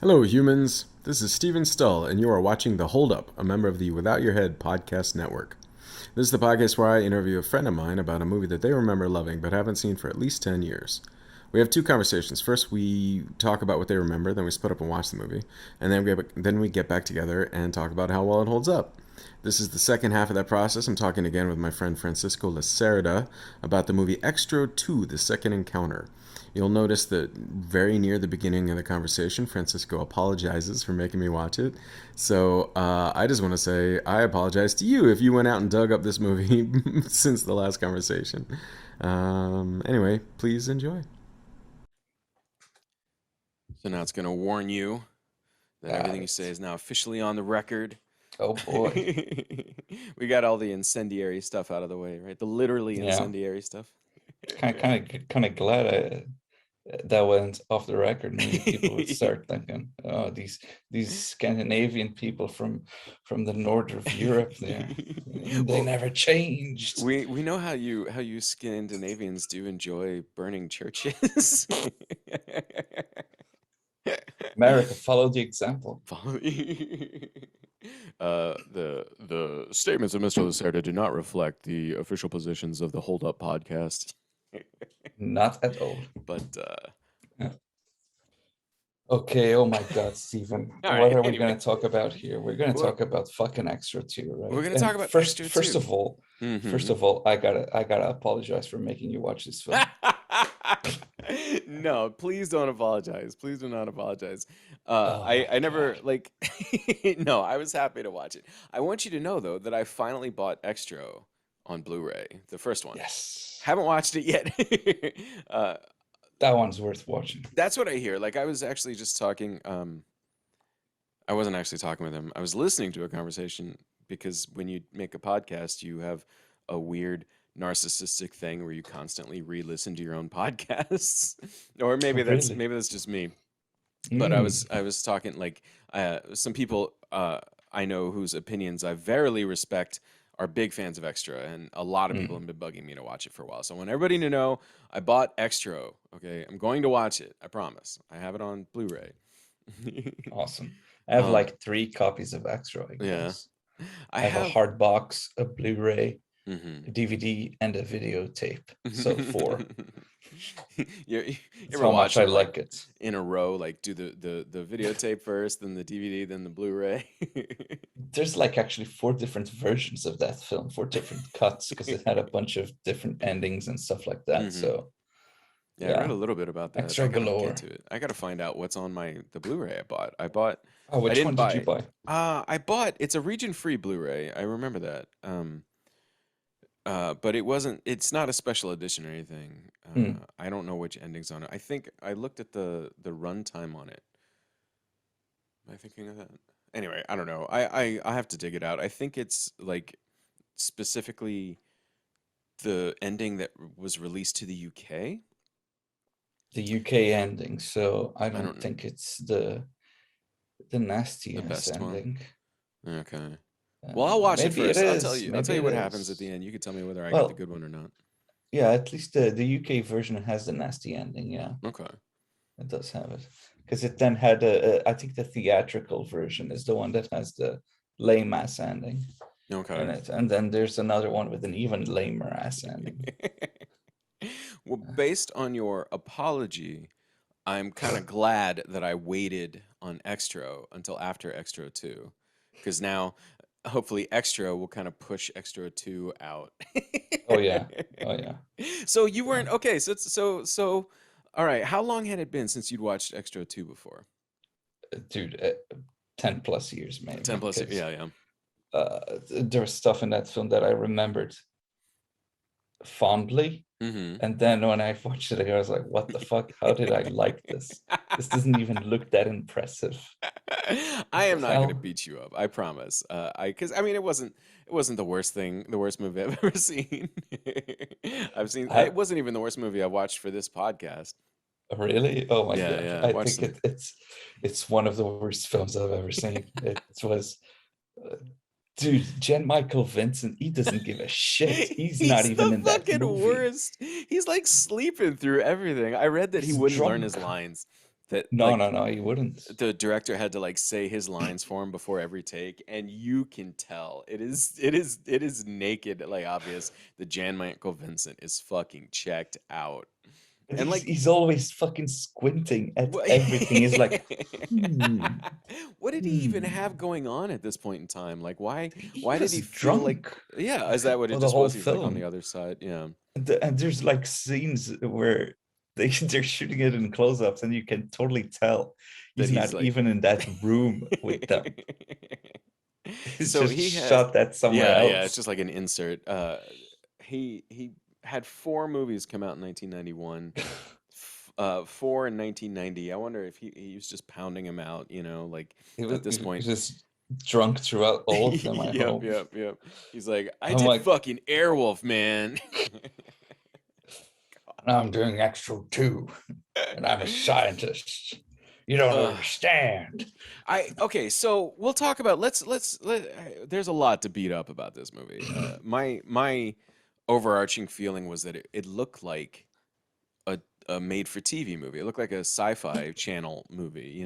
Hello, humans. This is Stephen Stull, and you are watching The Hold Up, a member of the Without Your Head podcast network. This is the podcast where I interview a friend of mine about a movie that they remember loving but haven't seen for at least 10 years. We have two conversations. First, we talk about what they remember, then we split up and watch the movie, and then we get back together and talk about how well it holds up. This is the second half of that process. I'm talking again with my friend Francisco Lacerda about the movie Xtro II, The Second Encounter. You'll notice that very near the beginning of the conversation, Francisco apologizes for making me watch it. So I just want to say I apologize to you if you went out and dug up this movie since the last conversation. Anyway, please enjoy. So now it's going to warn you that Got everything you say it. is now officially on the record. Oh boy. We got all the incendiary stuff out of the way, right? The literally Yeah. incendiary stuff. Kind of glad that went off the record. Maybe people would start thinking, oh, these Scandinavian people from the north of Europe, they Well, never changed. we know how you Scandinavians do enjoy burning churches. America, follow the example. The statements of Mr. Lacerda do not reflect the official positions of the Hold Up podcast. Not at all. But Yeah. Okay, oh my God, Stephen. all What right. are we Anyway, gonna talk about here? We're gonna well, talk about fucking Extra 2, we're right? gonna talk And about first Extra first too. of all, first Mm-hmm. of all, I gotta apologize for making you watch this film. No, please don't apologize. Please do not apologize. Oh I my never God. like. No, I was happy to watch it. I want you to know though that I finally bought Extra on Blu-ray, the first one. Yes. Haven't watched it yet. uh, That one's worth watching. that's what I hear. Like I was actually just talking. I wasn't actually talking with him. I was listening to a conversation because when you make a podcast, you have a weird narcissistic thing where you constantly re-listen to your own podcasts. Or Really? maybe that's just me. But I Mm. was I was talking like some people I know whose opinions I verily respect are big fans of Extra, and a lot of people Mm. have been bugging me to watch it for a while. So I want everybody to know I bought Extra. Okay, I'm going to watch it. I promise. I have it on Blu-ray. Awesome. I have um, like 3 copies of Extra, I yeah, guess. I I have a have. hard box, a Blu-ray, Hmm. a DVD, and a videotape. So 4. You That's ever how much watch I them like like it. in a row? Like do the videotape first, then the DVD, then the Blu-ray. There's like actually 4 different versions of that film, 4 different cuts, because it had a bunch of different endings and stuff like that. Hmm. So Yeah, I read yeah, a little bit about that. I Extra gotta get galore. to it. I gotta find out what's on the Blu-ray I bought. Oh, I which didn't one did buy you it. buy? I bought it's a region-free Blu-ray. I remember that. But it's not a special edition or anything. Hmm. I don't know which endings on it. I think I looked at the runtime on it. Am I thinking of that? Anyway, I don't know. I have to dig it out. I think it's like specifically the ending that was released to the UK. The UK ending, so I I don't don't know. think it's the The nastiest best one. ending. Okay. Well, I'll watch it Maybe it first. is. I'll tell Maybe you it what happens at the is. end. You can tell me whether I got the Well, good one or not. yeah, at least the UK version has the nasty ending. Yeah, Okay. it does have it. Because it then had I think the theatrical version is the one that has the lame ass ending in Okay. it. And then there's another one with an even lamer ass ending. Well, based on your apology, I'm kind of glad that I waited on Extra until after Extra 2, because now hopefully Extra will kind of push Extra 2 out. Oh yeah. Oh yeah. So you Yeah. weren't okay. So all right. How long had it been since you'd watched Extra 2 before? Dude, 10 plus years 10 maybe, plus. because Yeah, yeah. there's stuff in that film that I remembered fondly. Mm-hmm. And then when I watched it again, I was like, what the fuck? How did I like this? This doesn't even look that impressive. I What the am not gonna hell? beat you up. I promise. Because I mean, it wasn't the worst thing, the worst movie I've ever seen. I've seen. I, It wasn't even the worst movie I watched for this podcast. really? Oh my Yeah, God. yeah. I Watch think some. it's one of the worst films I've ever seen. It was, uh, dude, Jen Michael Vincent, he doesn't give a shit. He's not He's even the in that fucking movie. worst. He's like sleeping through everything. I read that he He's wouldn't learn drunk. his lines. that No, like no, no, you wouldn't. the director had to like say his lines for him before every take, and you can tell it is naked, like obvious that Jan Michael Vincent is fucking checked out. But And like he's always fucking squinting at what, everything. He's like, hmm, what did he even hmm. have going on at this point in time? Like He why did he was feel like, drunk yeah, is that what it for the just whole was? He was like on the film. other side. Yeah. And there's like scenes where they're shooting it in close-ups, and you can totally tell That he's he's not like even in that room with them. He's so just he had, shot that somewhere yeah, it's else. just like an insert. He had 4 movies come out in 1991, four in 1990. I wonder if he was just pounding them out, like at this He was point. just drunk throughout all of them, I Yep, hope. yep, yep. He's like, I I'm did like, fucking Airwolf, man. I'm doing Xtro II, and I'm a scientist. You don't Ugh. understand. Okay, so we'll talk about there's a lot to beat up about this movie. My overarching feeling was that it looked like a made for TV movie. It looked like a sci-fi channel movie,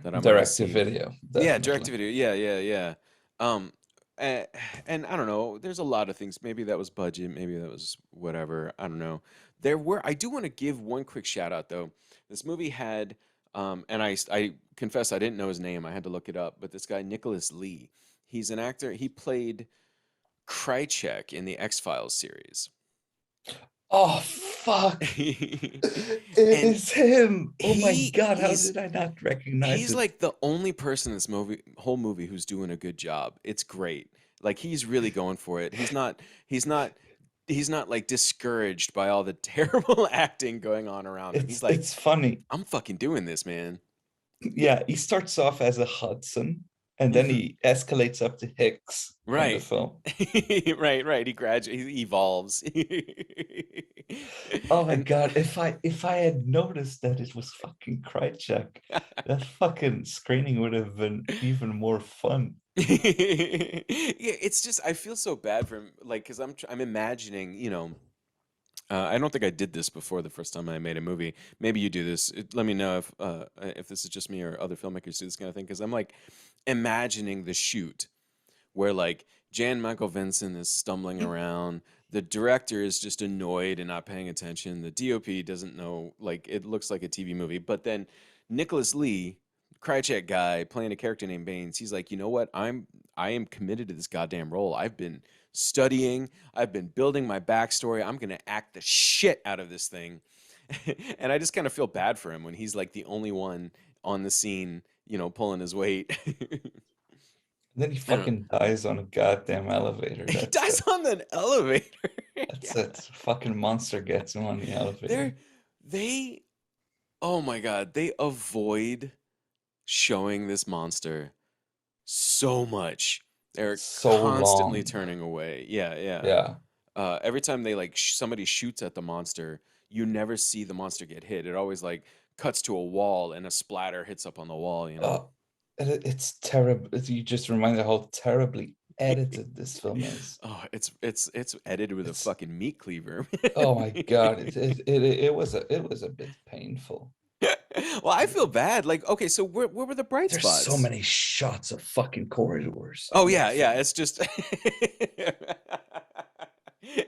that I might have Direct to seen. video, Yeah, direct to definitely. video. Yeah, yeah, yeah. Um, and I don't know. There's a lot of things. Maybe that was budget. Maybe that was whatever. I don't know. I do want to give one quick shout out though. This movie had, and I confess I didn't know his name. I had to look it up. But this guy Nicholas Lee, he's an actor. He played Krychek in the X-Files series. Oh fuck! It And is him. Oh my god! How he's did I not recognize he's it? like the only person in this whole movie who's doing a good job. It's great. Like he's really going for it. He's not he's not like discouraged by all the terrible acting going on around him. He's like, It's funny. I'm fucking doing this, man. Yeah, he starts off as a Hudson, and then Hmm. he escalates up to Hicks in the Right. film. Right. He evolves. Oh my And god! If I had noticed that it was fucking Krychek, that fucking screening would have been even more fun. yeah, it's just I feel so bad for him, like because I'm imagining, I don't think I did this before the first time I made a movie. Maybe you do this. Let me know if this is just me or other filmmakers do this kind of thing. Because I'm like imagining the shoot where like Jan Michael Vincent is stumbling around. The director is just annoyed and not paying attention. The DOP doesn't know. Like it looks like a TV movie. But then Nicholas Lee, Krychek guy playing a character named Baines, he's like, you know what? I am committed to this goddamn role. I've been studying. I've been building my backstory. I'm gonna act the shit out of this thing. And I just kind of feel bad for him when he's like the only one on the scene, pulling his weight. Then he I don't know. fucking dies on a goddamn elevator. He That's dies it. on an elevator. That's Yeah. it. Fucking monster gets him on the They're elevator. they oh my god, they avoid showing this monster so much. They're So constantly long. turning away. Yeah, yeah. Yeah. Every time they like somebody shoots at the monster, you never see the monster get hit. It always like cuts to a wall and a splatter hits up on the wall. Oh, and it's terrible. You just reminded how terribly edited this film is. Oh, it's edited with a It's fucking meat cleaver. oh my god, it was a bit painful. Well, I feel bad. Like, okay, so where were the bright There's so spots? many shots of fucking corridors Oh in yeah, that yeah. film. It's just in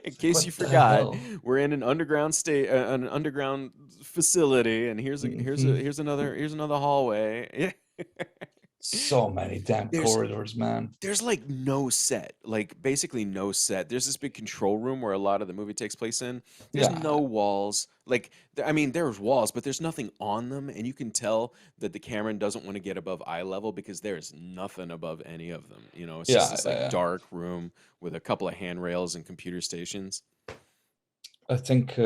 It's like, case you what the forgot, hell? we're in an underground facility, and Mhm. here's another hallway. So many damn There's corridors, man. there's like no set, like basically no set. There's this big control room where a lot of the movie takes place in. There's no Yeah, walls. Like, I mean, there's walls, but there's nothing on them, and you can tell that the camera doesn't want to get above eye level because there's nothing above any of them. It's just yeah, this yeah, like yeah. dark room with a couple of handrails and computer stations. I think,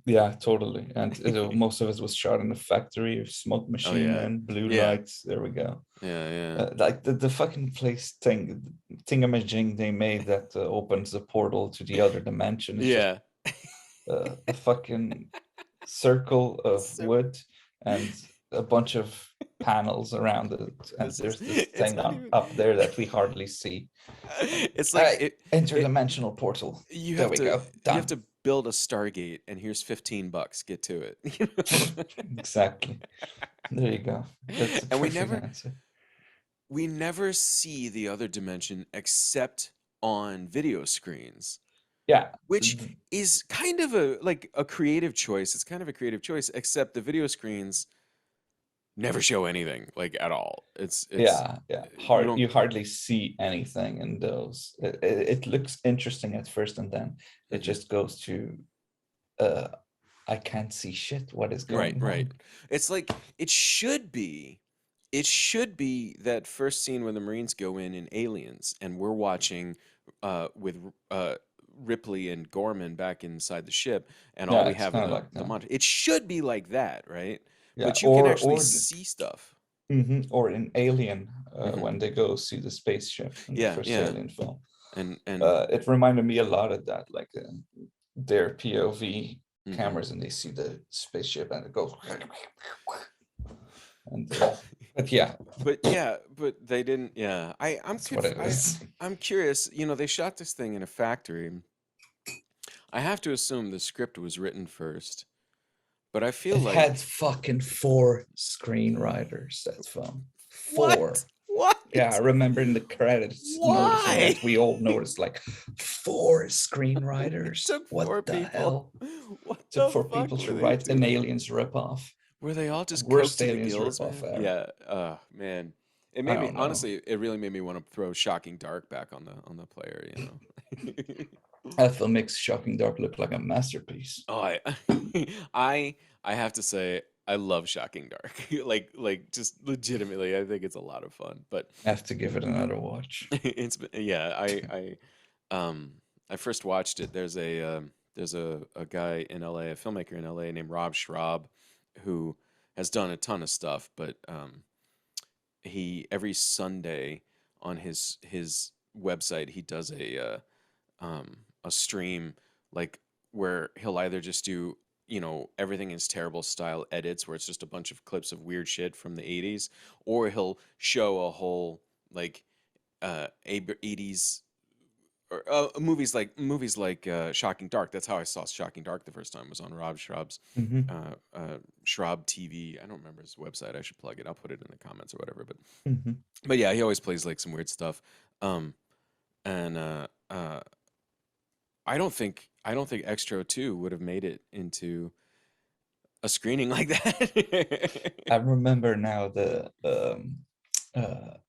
yeah, totally. And most of it was shot in a factory, a smoke Oh machine, yeah, and blue yeah, lights. There we go. yeah, yeah. Like the fucking place thingamajig they made that opens the portal to the other dimension is just Yeah. a fucking circle of So wood and a bunch of panels around it. And this is there's this it's thing not on even up there that we hardly see. And it's like it interdimensional portal. you There have we to go. you have Done. to build a Stargate and here's $15. Get to it. Exactly. There you go. That's a And perfect answer. we never see the other dimension except on video screens, Yeah. which is kind of a creative choice. It's kind of a creative choice, except the video screens never show anything like at all. It's Yeah, yeah. you Hard. don't. You hardly see anything in those. It looks interesting at first, and then it Mhm. just goes to, uh, I can't see shit. What is Right, going right. on? It's like it should be that first scene where the Marines go in Aliens, and we're watching with Ripley and Gorman back inside the ship, and all Yeah, we it's have are kind of the like the that. monitor. It should be like that, right? Yeah, But you can actually or see stuff. or in Alien, Hmm. when they go see the spaceship in the Yeah, first yeah, Alien film. and It reminded me a lot of that, like their POV hmm. cameras, and they see the spaceship, and it goes, and but yeah, But yeah, but they didn't. Yeah, that's what it is. I'm curious. You know, they shot this thing in a factory. I have to assume the script was written first, but I feel It had like fucking four screenwriters, that film. what? Four. Yeah, I What? remember in the credits noticing Why? that. We all noticed, like, four It screenwriters. took What four the people. hell? What Took the four fuck people were to they write an doing? Aliens ripoff. Were they all just coked Worst to the Aliens gills, ripoff man? ever. Yeah. Man. It I made me don't know. honestly. It really made me want to throw Shocking Dark back on the player. That film makes Shocking Dark look like a masterpiece. Oh, I I have to say I love Shocking Dark. Just legitimately, I think it's a lot of fun. But I have to give it another watch. yeah, um I first watched it. There's a guy in LA, a filmmaker in LA named Rob Schraub, who has done a ton of stuff, but he every Sunday on his website he does a stream like where he'll either just do everything is terrible style edits where it's just a bunch of clips of weird shit from the 80s, or he'll show a whole like 80s or movies like Shocking Dark. That's how I saw Shocking Dark the first time, was on Rob Schraub's Hmm. Schraub TV. I don't remember his website. I should plug it. I'll put it in the comments or whatever. Hmm. But yeah, he always plays like some weird stuff. Um, and I don't think Xtro II would have made it into a screening like I that. remember now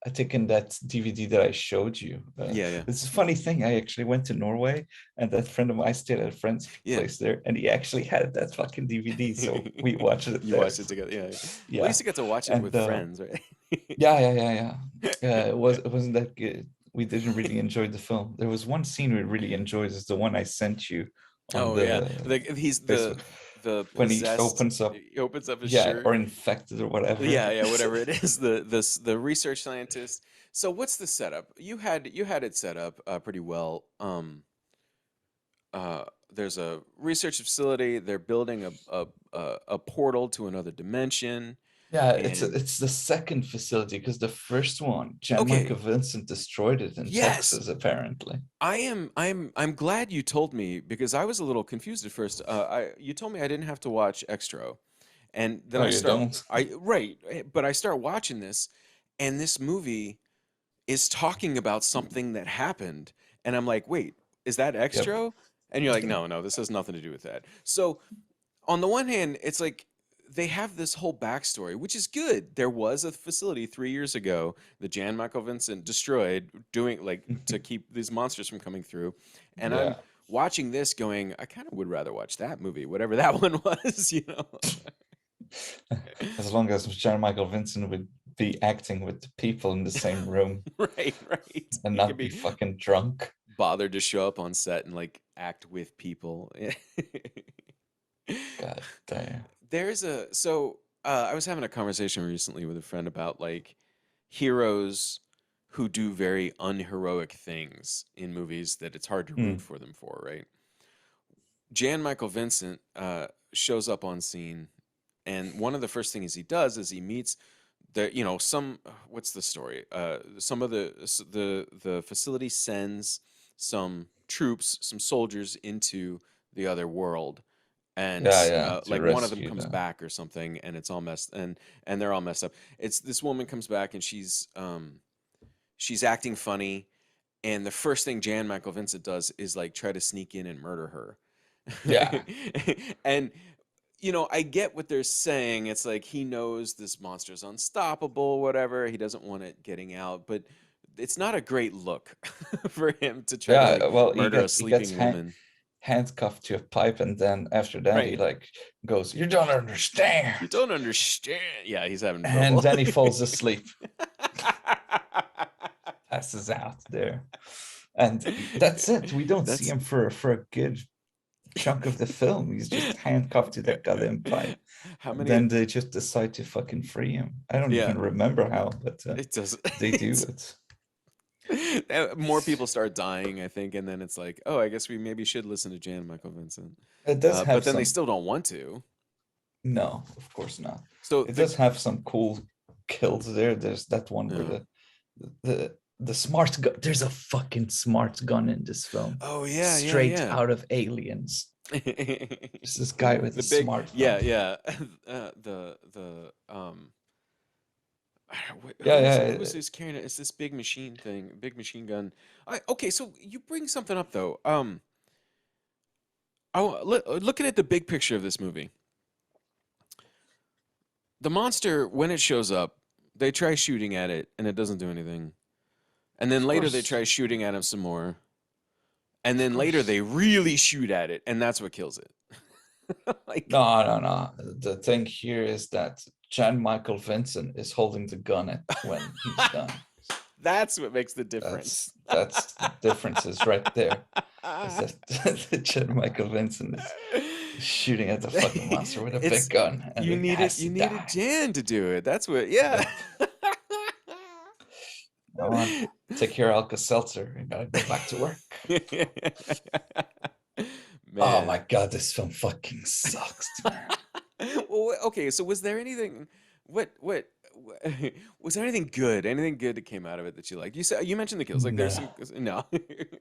I think in that DVD that I showed you. Yeah, yeah, It's a funny thing. I actually went to Norway, and that friend of mine stayed at a friend's yeah. place there, and he actually had that fucking DVD, so we watched it You there. watched it together. Yeah. Well, I Yeah, used to get to watch it and with friends, right? yeah. It wasn't that good. We didn't really enjoy the film. There was one scene we really enjoyed. Is the one I sent you on Oh yeah, the like he's Facebook, the when he possessed. opens up, He opens up his yeah, shirt. or infected or whatever. Yeah, yeah, whatever it is. The research scientist. So what's the setup? You had it set up pretty well. There's a research facility. They're building a portal to another dimension, Yeah, and it's the second facility, because the first one, Jan Michael okay, Vincent destroyed it in yes, Texas, apparently. I'm glad you told me because I was a little confused at first. You told me I didn't have to watch Xtro, and then No, you don't. but I start watching this, and this movie is talking about something that happened, and I'm like, wait, is that Yep. Xtro? And you're like, no, no, this has nothing to do with that. So on the one hand, it's like they have this whole backstory, which is good. There was a facility 3 years ago that Jan Michael Vincent destroyed, doing like to keep these monsters from coming through. And I'm Yeah. watching this, going, I kind of would rather watch that movie, whatever that one was, you know? As long as Jan Michael Vincent would be acting with the people in the same room Right, right. and He could not be be fucking drunk. bothered to show up on set and like act with people. God damn. There's a so I was having a conversation recently with a friend about like heroes who do very unheroic things in movies that it's hard to root Hmm. for them for, right? Jan Michael Vincent shows up on scene, and one of the first things he does is he meets some what's the story? Some of the facility sends some troops, some soldiers into the other world, and Yeah, to like one of them rescue comes them. back or something, and it's all messed and they're all messed up. It's this woman comes back and she's acting funny, and the first thing Jan Michael Vincent does is like try to sneak in and murder her. Yeah, And you know, I get what they're saying. It's like he knows this monster's unstoppable, whatever. He doesn't want it getting out, but it's not a great look for him to try to like yeah. Well, murder a he gets sleeping woman. handcuffed to a pipe, and then after that he Right. like goes, "You don't understand," You don't understand. Yeah, he's having and trouble. then he falls asleep, passes out there, and that's it. We don't see That's him for a good chunk of the film. He's just handcuffed to that goddamn pipe. how And many then they just decide to fucking free him. I don't yeah, even remember how, but it does they do it's it. more people start dying, I think, and then it's like, oh, I guess we maybe should listen to Jan Michael Vincent. It does But have then they some. still don't want to. No, of course not. So It the does have some cool kills there. There's that one where yeah. the smart gun. There's a fucking smart gun in this film, Oh yeah, yeah, straight yeah. out of Aliens. There's this guy with a The big smart yeah, gun. yeah. The Yeah, who yeah. was this carrying it? It's this big machine thing, big machine gun. Okay, so you bring something up though. Looking at the big picture of this movie, the monster when it shows up, they try shooting at it and it doesn't do anything, and then Of later they course, try shooting at him some more, and of then later course. they really shoot at it, and that's what kills it. Like No, no, no. The thing here is that Jan Michael Vincent is holding the gun at when he's done. that's what makes the difference. That's the differences right there. Is that that Jan Michael Vincent is shooting at the fucking monster with a big It's gun and it has to you needed die. Jan to do it. That's what yeah. Yep. Come on, take your Alka-Seltzer. You gotta go back to work. Oh my Man. god, this film fucking sucks, man. Well, okay, so was there anything was there anything good? Anything good that came out of it that you liked? You said you mentioned the kills. Like there's some No. no.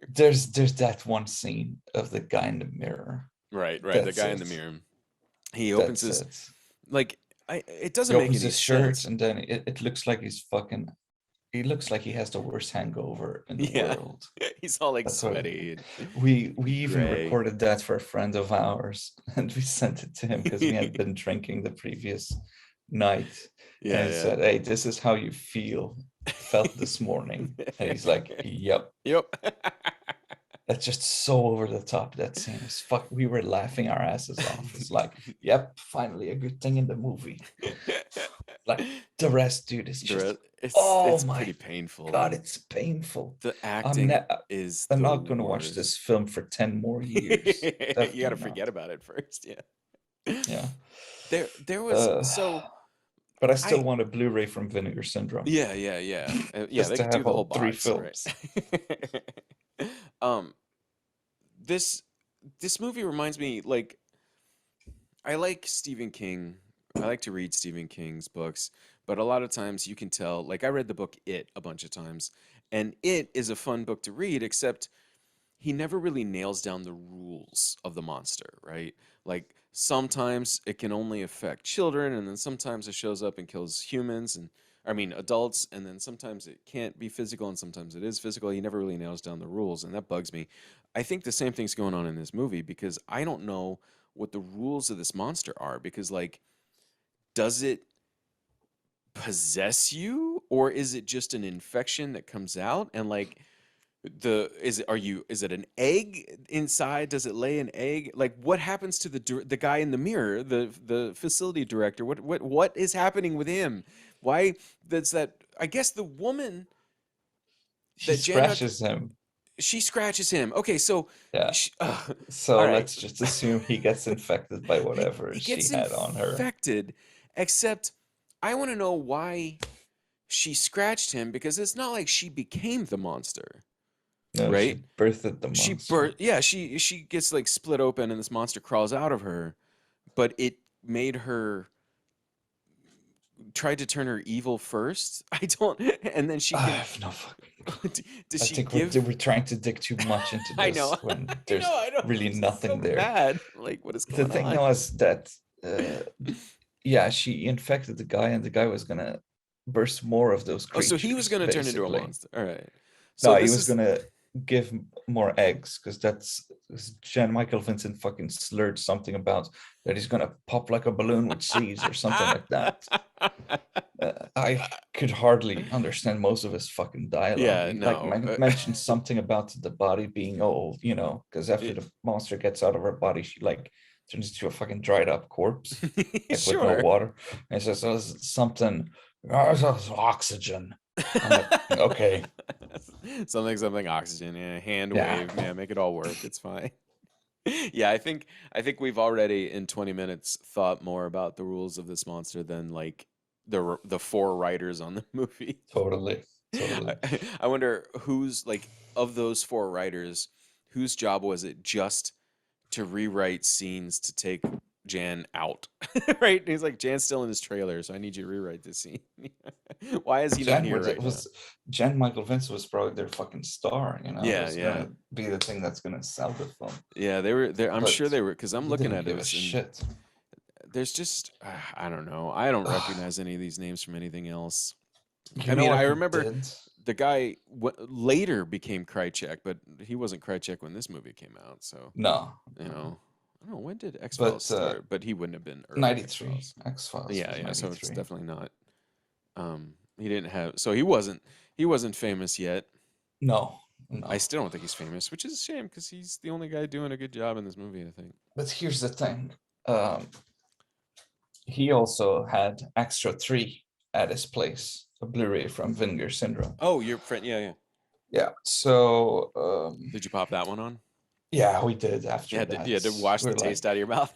There's that one scene of the guy in the mirror. Right, right. The That's guy in the it. mirror. He opens That's his it. like it He doesn't make opens any his shirt sense. and then it looks like he's fucking. He looks like he has the worst hangover in the Yeah. world. He's all like That's what sweaty we and even gray. recorded that for a friend of ours, and we sent it to him because we had been drinking the previous night, and he Yeah, said, "Hey, this is how you felt this morning," and he's like, yeah. "Yep." Yep. That's just so over the top. That scene is fuck. We were laughing our asses off. It's like, yep, finally a good thing in the movie. Like the rest, dude, is The just, rest, oh it's my pretty painful. god, it's painful. The I'm acting not. is I'm the not gonna watch this worst. film for 10 more years. You got to Definitely forget not. about it first, yeah. Yeah. There was Uh, so but I still I want a Blu-ray from Vinegar Syndrome yeah, yeah, yeah. Yeah, just they to could do have the whole all three box, right? films. um this this movie reminds me like I like Stephen King. I like to read Stephen King's books, but a lot of times you can tell, like I read the book It a bunch of times, and It is a fun book to read, except he never really nails down the rules of the monster, right? Like sometimes it can only affect children, and then sometimes it shows up and kills humans and I mean adults, and then sometimes it can't be physical and sometimes it is physical. He never really nails down the rules, and that bugs me. I think the same thing's going on in this movie because I don't know what the rules of this monster are because like does it possess you or is it just an infection that comes out and like the is it are you is it an egg inside? Does it lay an egg? Like what happens to the guy in the mirror, the facility director? What is happening with him? Why that's that I guess the woman She that Jan scratches him. she scratches him. Okay, so Yeah. she, So all right. let's just assume he gets infected by whatever He she gets had on her. infected, except I want to know why she scratched him because it's not like she became the monster, No, right? she birthed the She monster. yeah, she gets like split open and this monster crawls out of her, but it made her tried to turn her evil first. I don't and then she I can have no fucking Does I she think give? we're trying to dig too much into I know. this when I there's know. I know. really I'm just so nothing there. mad. Like, what is The going thing on? was that, yeah, she infected the guy, and the guy was gonna burst more of those Oh, so creatures. he was going to turn into a basically. monster. All right. No, So he this was is gonna give more eggs because Jan Michael Vincent fucking slurred something about that he's gonna pop like a balloon with seeds or something like that. I could hardly understand most of his fucking dialogue. Yeah, He like no. mentioned something about the body being old, because after It- the monster gets out of her body, she like turns into a fucking dried up corpse, like with no Sure. water. And says something, oxygen. I'm like, okay, Something oxygen, yeah, hand yeah. wave, yeah, make it all work. It's fine. Yeah, I think we've already in 20 minutes thought more about the rules of this monster than like the four writers on the movie. Totally, I, totally. I wonder who's like of those four writers, whose job was it just to rewrite scenes to take Jan out? Right? And he's like, Jan's still in his trailer, so I need you to rewrite this scene. Why is he not Jen here was, right now? was Jen Michael Vincent was probably their fucking star. It Yeah, was yeah. gonna be the thing that's gonna sell the film. Yeah, they were there. I'm sure But they were because I'm he looking didn't at give a this and shit. there's just I don't know. I don't recognize any of these names from anything else. You I know mean, what I he remember did? the guy later became Krychek, but he wasn't Krychek when this movie came out. So No, you no. know, I don't know when did X Files But start, but he wouldn't have been early X 93 Files. X Files Yeah, was yeah. So it's 93. definitely not. He didn't have. So he wasn't famous yet. No, I no. still don't think he's famous, which is a shame because he's the only guy doing a good job in this movie. I think. But here's the thing. Um, he also had Xtro III at his place, a Blu-ray from Vinegar Syndrome. Oh, your friend. Yeah, yeah. Yeah. So Did you pop that one on? yeah, we did after You had that. to wash the We're taste like, out of your mouth.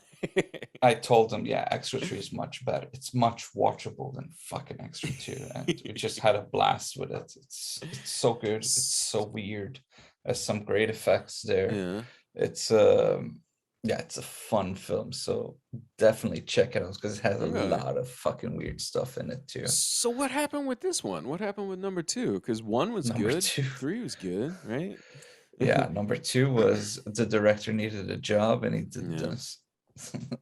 I told him, yeah, Extra 3 is much better. It's much watchable than fucking Extra 2. And we just had a blast with it. It's so good. It's so weird. There's some great effects there. Yeah. It's yeah, it's a fun film. So definitely check it out because it has a Okay. lot of fucking weird stuff in it too. So what happened with this one? What happened with number two? Because one was Number good, two. three was good, right? Yeah, number two was the director needed a job and he did Yeah. this.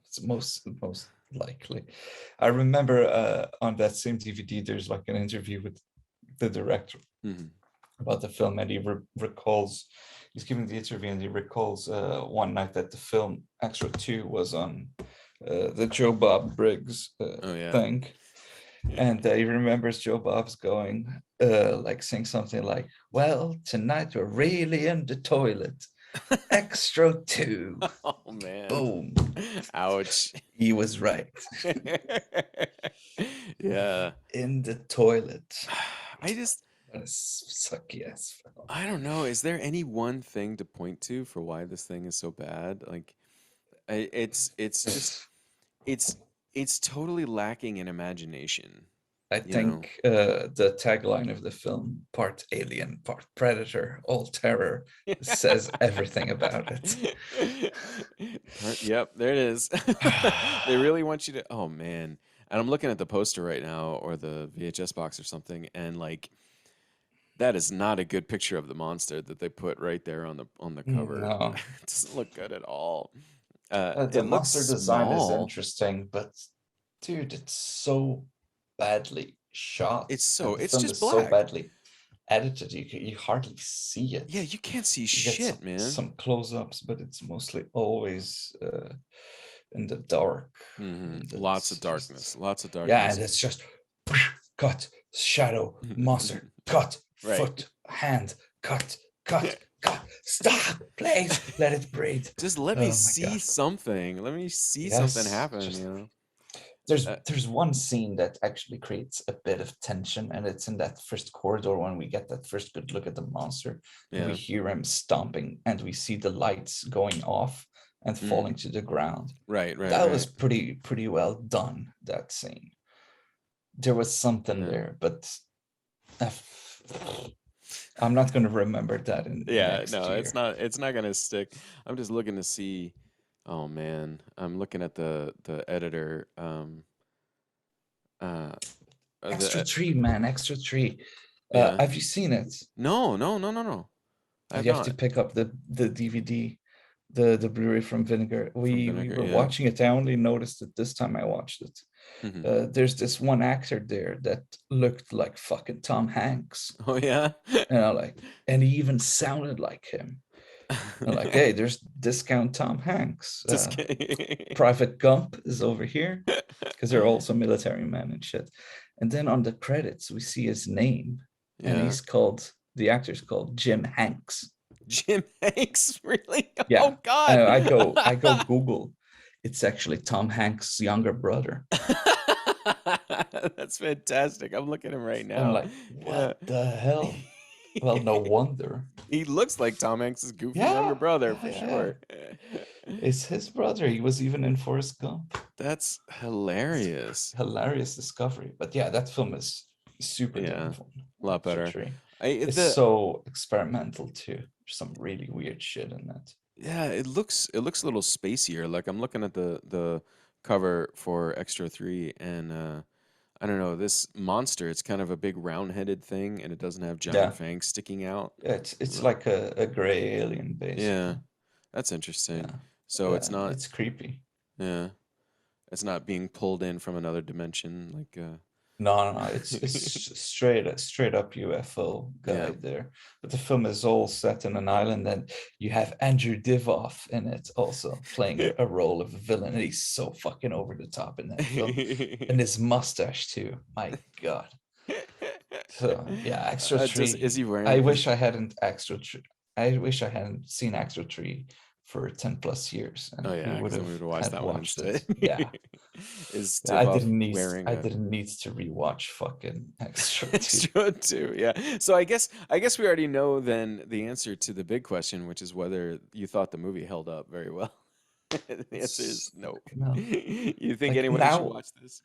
It's most likely. I remember on that same DVD, there's like an interview with the director Mhm. about the film, and he recalls he's giving the interview, and he recalls one night that the film Xtro II was on the Joe Bob Briggs Oh yeah. thing, and he remembers Joe Bob's going like saying something like, "Well, tonight we're really in the toilet." Xtro II. Oh man. Boom. Ouch. He was right. Yeah. In the toilet. I just What a sucky ass film. I don't know. Is there any one thing to point to for why this thing is so bad? Like it's just it's it's totally lacking in imagination, I you know? think the tagline of the film, part alien, part predator, all terror, says everything about it. Yep, there it is. They really want you to. Oh man, and I'm looking at the poster right now, or the VHS box or something, and like that is not a good picture of the monster that they put right there on the cover. No. It doesn't look good at all. The It looks monster design is small. interesting, but dude, it's so badly shot, and the It's film just is so black. badly edited, you hardly see it. Yeah, you can't see You get shit, man. some close-ups, but it's mostly always in the dark. And Lots it's of darkness. just, Lots of yeah, darkness. and it's just cut, shadow, monster, cut, Right. foot, hand, cut, cut, cut. Stop, please, let it breathe. Just let Oh me my see God. something. Let me see something Yes, happen, just you know? there's one scene that actually creates a bit of tension, and it's in that first corridor when we get that first good look at the monster, and we Yeah. hear him stomping, and we see the lights going off and falling to the ground. Right, right, That was right. pretty well done, that scene. There was something Yeah. there, but I'm not going to remember that in Yeah, next no, year. it's not gonna stick. I'm just looking to see. Oh man, I'm looking at the editor. Extra The three, man, Extra three. Yeah. Have you seen it? No, no, no, no, no. I have You have to not. pick up the DVD, the Blu-ray from Vinegar. From We Vinegar, were yeah. watching it. I only noticed it this time I watched it. Mhm. There's this one actor there that looked like fucking Tom Hanks, Oh yeah. and he even sounded like him. And like, hey, there's discount Tom Hanks. Just kidding. Private Gump is over here because they're also military men and shit. And then on the credits, we see his name, and Yeah. the actor's called Jim Hanks. Jim Hanks, really? Yeah, Oh God. I go Google. It's actually Tom Hanks' younger brother. That's fantastic. I'm looking at him right I'm now. like, Yeah. what the hell? Well, no wonder. He looks like Tom Hanks' goofy younger Yeah, brother yeah, for yeah. sure. It's his brother. He was even in Forrest Gump. That's It's hilarious. hilarious discovery. But yeah, that film is super Yeah, damn fun. a lot Extra better. Tree. I It's the so experimental too. There's some really weird shit in that. Yeah, it looks a little spacier. Like I'm looking at the cover for Xtro 3 and I don't know, this monster, it's kind of a big round-headed thing and it doesn't have giant Yeah, fangs sticking out. it's Re- like a gray alien Yeah, basically. that's interesting. Yeah, So it's yeah, not, it's creepy. yeah, it's not being pulled in from another dimension like No, no, no, it's straight up UFO yeah. guy there. But the film is all set in an island, and you have Andrew Divoff in it also playing a role of a villain, and he's so fucking over the top in that film, and his mustache too. My God. So yeah, Extra Is he Tree. wearing is I wish I hadn't seen Extra Tree for 10 plus years, Oh and we yeah, would because then have we would watch had that one watched it. instead. Yeah. Is Yeah, I Divoff didn't need wearing I a didn't need to rewatch fucking Extra 2. Extra two? Yeah. So I guess we already know then the answer to the big question, which is whether you thought the movie held up very well. The answer is It's no. fucking hell. You think Like anybody should watch this?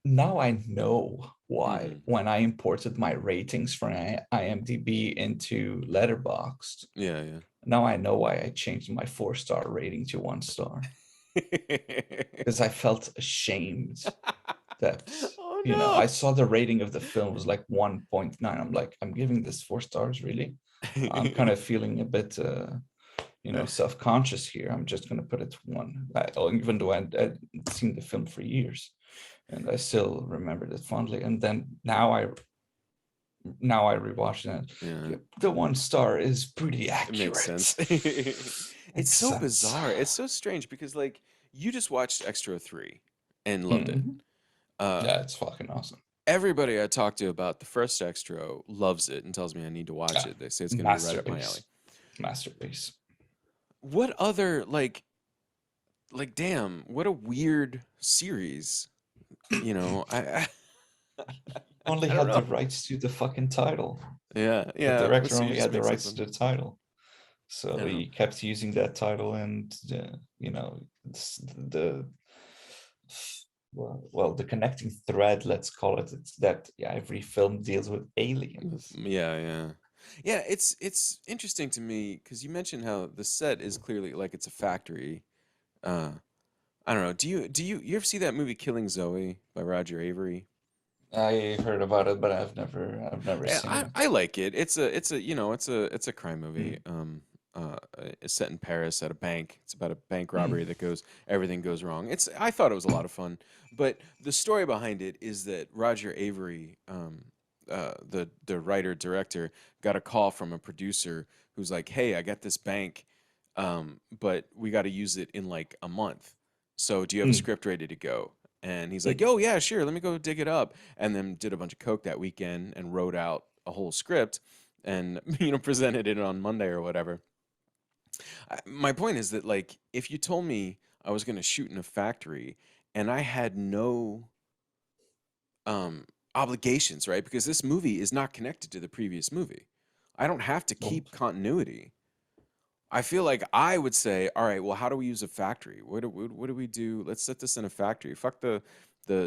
now I know why Hmm. when I imported my ratings from IMDb into Letterboxd. Yeah, yeah. Now I know why I changed my 4-star rating to 1 star. Because I felt ashamed that, Oh I no. saw the rating of the film was like 1.9. I'm like, I'm giving this 4 stars, really? I'm kind of feeling a bit self-conscious here. I'm just going to put it to 1, even though I'd seen the film for years, and I still remembered it fondly. And then now I rewatched it. Yeah. The 1 star is pretty It makes accurate. sense. It's Makes so sense. bizarre. It's so strange because like you just watched Extra 3 and loved it. Mhm. Uh Yeah, it's fucking awesome. Everybody I talk to about the first Extra loves it and tells me I need to watch Yeah, it. They say it's going to be right up my alley. masterpiece, masterpiece. What other damn, what a weird series. Only I don't had the know. rights to the fucking title. Yeah, The yeah, director so you only just had the make rights something. to the title, I so don't know. he kept using that title, and the well, the connecting thread, let's call it, it's that yeah, every film deals with aliens. Yeah, yeah. Yeah, it's interesting to me because you mentioned how the set is clearly like it's a factory. Uh I don't know. Do you ever see that movie Killing Zoe by Roger Avery? I heard about it, but I've never Yeah, seen I it. like it. It's a crime movie. Mm, It's set in Paris at a bank. It's about a bank mm, robbery everything goes wrong. I thought it was a lot of fun, but the story behind it is that Roger Avery, the writer director, got a call from a producer who's like, "Hey, I got this bank, but we got to use it in like a month. So do you have a mm, script ready to go?" And he's like, mm, "Oh yeah, sure. Let me go dig it up." And then did a bunch of coke that weekend and wrote out a whole script and presented it on Monday or whatever. My point is that like if you told me I was going to shoot in a factory and I had no um obligations, right? Because this movie is not connected to the previous movie. I don't have to keep nope. continuity. I feel like I would say, all right, well, how do we use a factory? What do we do? Let's set this in a factory. Fuck the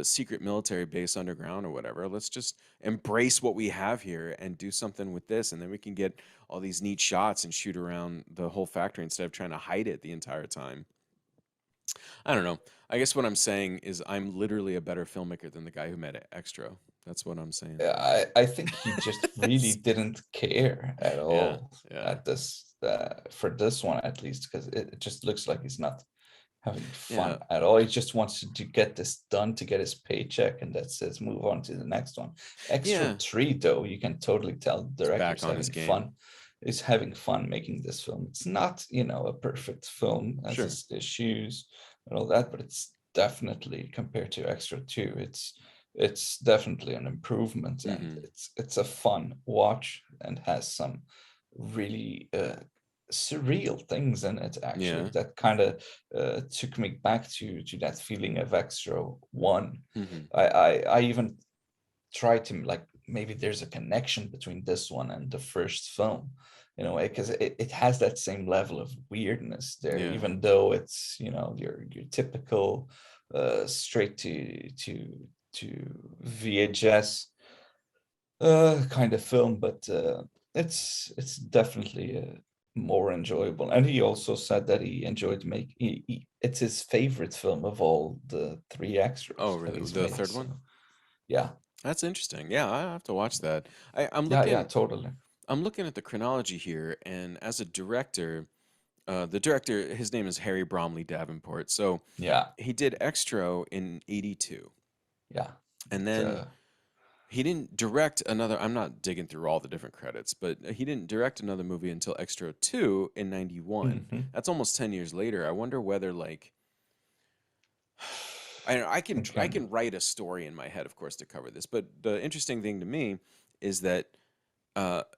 secret military base underground or whatever. Let's just embrace what we have here and do something with this, and then we can get all these neat shots and shoot around the whole factory instead of trying to hide it the entire time. I don't know. I guess what I'm saying is I'm literally a better filmmaker than the guy who made it Extra. That's what I'm saying. I think he just really didn't care at Yeah, all yeah, at this for this one at least, because it just looks like he's not having yeah. fun at all. He just wants to get this done to get his paycheck, and that says move on to the next one. Extra Yeah, 3, though, you can totally tell the it's back director's on his having game. fun. Is having fun making this film. It's not, a perfect film, as Sure. its issues and all that, but it's definitely, compared to Extra 2, it's definitely an improvement, and Hmm. it's a fun watch and has some really surreal things in it, actually, Yeah. that kind of took me back to that feeling of Extra 1. Hmm. I even tried to, like, maybe there's a connection between this one and the first film, in a way, because it has that same level of weirdness there, Yeah. even though it's, your typical straight to VHS kind of film, but it's definitely more enjoyable. And he also said that he enjoyed it's his favorite film of all the 3 Oh, extras that really? he's The made. third one? So yeah, That's interesting. Yeah, I have to watch that. I'm yeah, looking. totally. I'm looking at the chronology here, and as a director, the director, his name is Harry Bromley Davenport. So Yeah, he did Xtro in '82, yeah. and It, then he didn't direct another. I'm not digging through all the different credits, but he didn't direct another movie until Xtro II in '91. mhm. That's almost 10 years later. I wonder whether like I Okay. can write a story in my head, of course, to cover this. But the interesting thing to me is that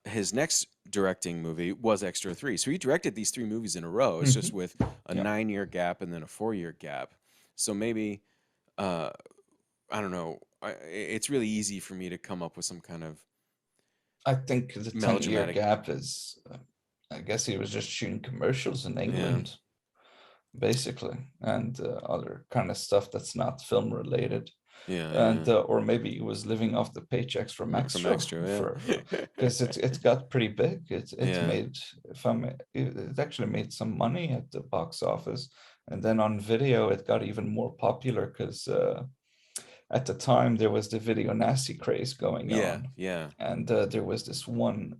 his next directing movie was Extra 3. So he directed these 3 movies in a row. It's just Mhm. with a Yeah, 9 year gap and then a 4 year gap. So maybe, uh, I don't know. It's really easy for me to come up with some kind of I think the 10-year melodramatic. gap is, I guess he was just shooting commercials in Yeah. England, basically, and other kind of stuff that's not film related. Yeah. And Yeah. or maybe he was living off the paychecks from From Extra, Extra. for Yeah. because it got pretty big. It Yeah. made, if I'm it actually made some money at the box office, and then on video it got even more popular, because at the time there was the video nasty craze going Yeah. on. Yeah. And there was this one,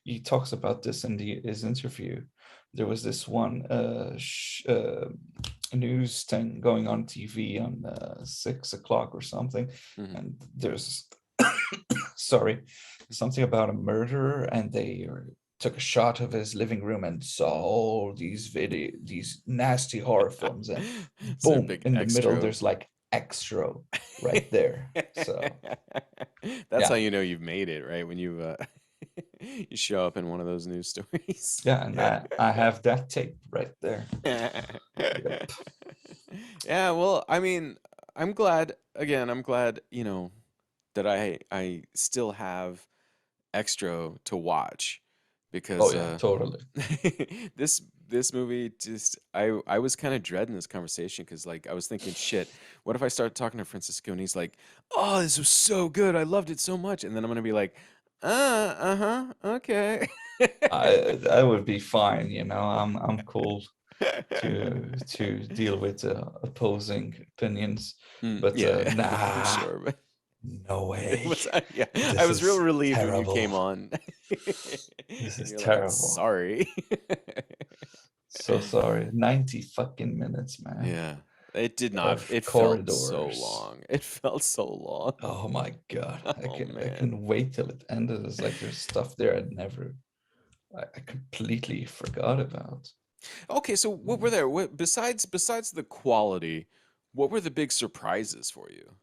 he talks about this in his interview. There was this one news thing going on TV on 6 o'clock or something, Hmm. and there's sorry, something about a murderer, and they took a shot of his living room and saw all these nasty horror films, and So boom, big in the middle Extra. there's like Extra right there. So That's how yeah, you know you've made it, right? When you you show up in one of those news stories. yeah, and I have that tape right there. Yep. Yeah, well, I mean, I'm glad again, I'm glad, that I still have Extra to watch Oh because yeah, totally. this this movie just I was kind of dreading this conversation because like I was thinking, shit, what if I start talking to Francisco and he's like, oh, this was so good, I loved it so much, and then I'm gonna be like, uh-huh, okay. I would be fine, I'm cool to deal with opposing opinions, but Yeah, yeah, for nah, sure. But no it way. was, yeah, I This was real is relieved when you came terrible. on, This and is you're like, terrible. sorry. So sorry. 90 fucking minutes, man, Yeah, it did not. of It felt so corridors. long. It felt so long. Oh my God. Oh I man. couldn't wait till it ended. It's like there's stuff there I completely forgot about. Okay, so what were there? What besides the quality, what were the big surprises for you?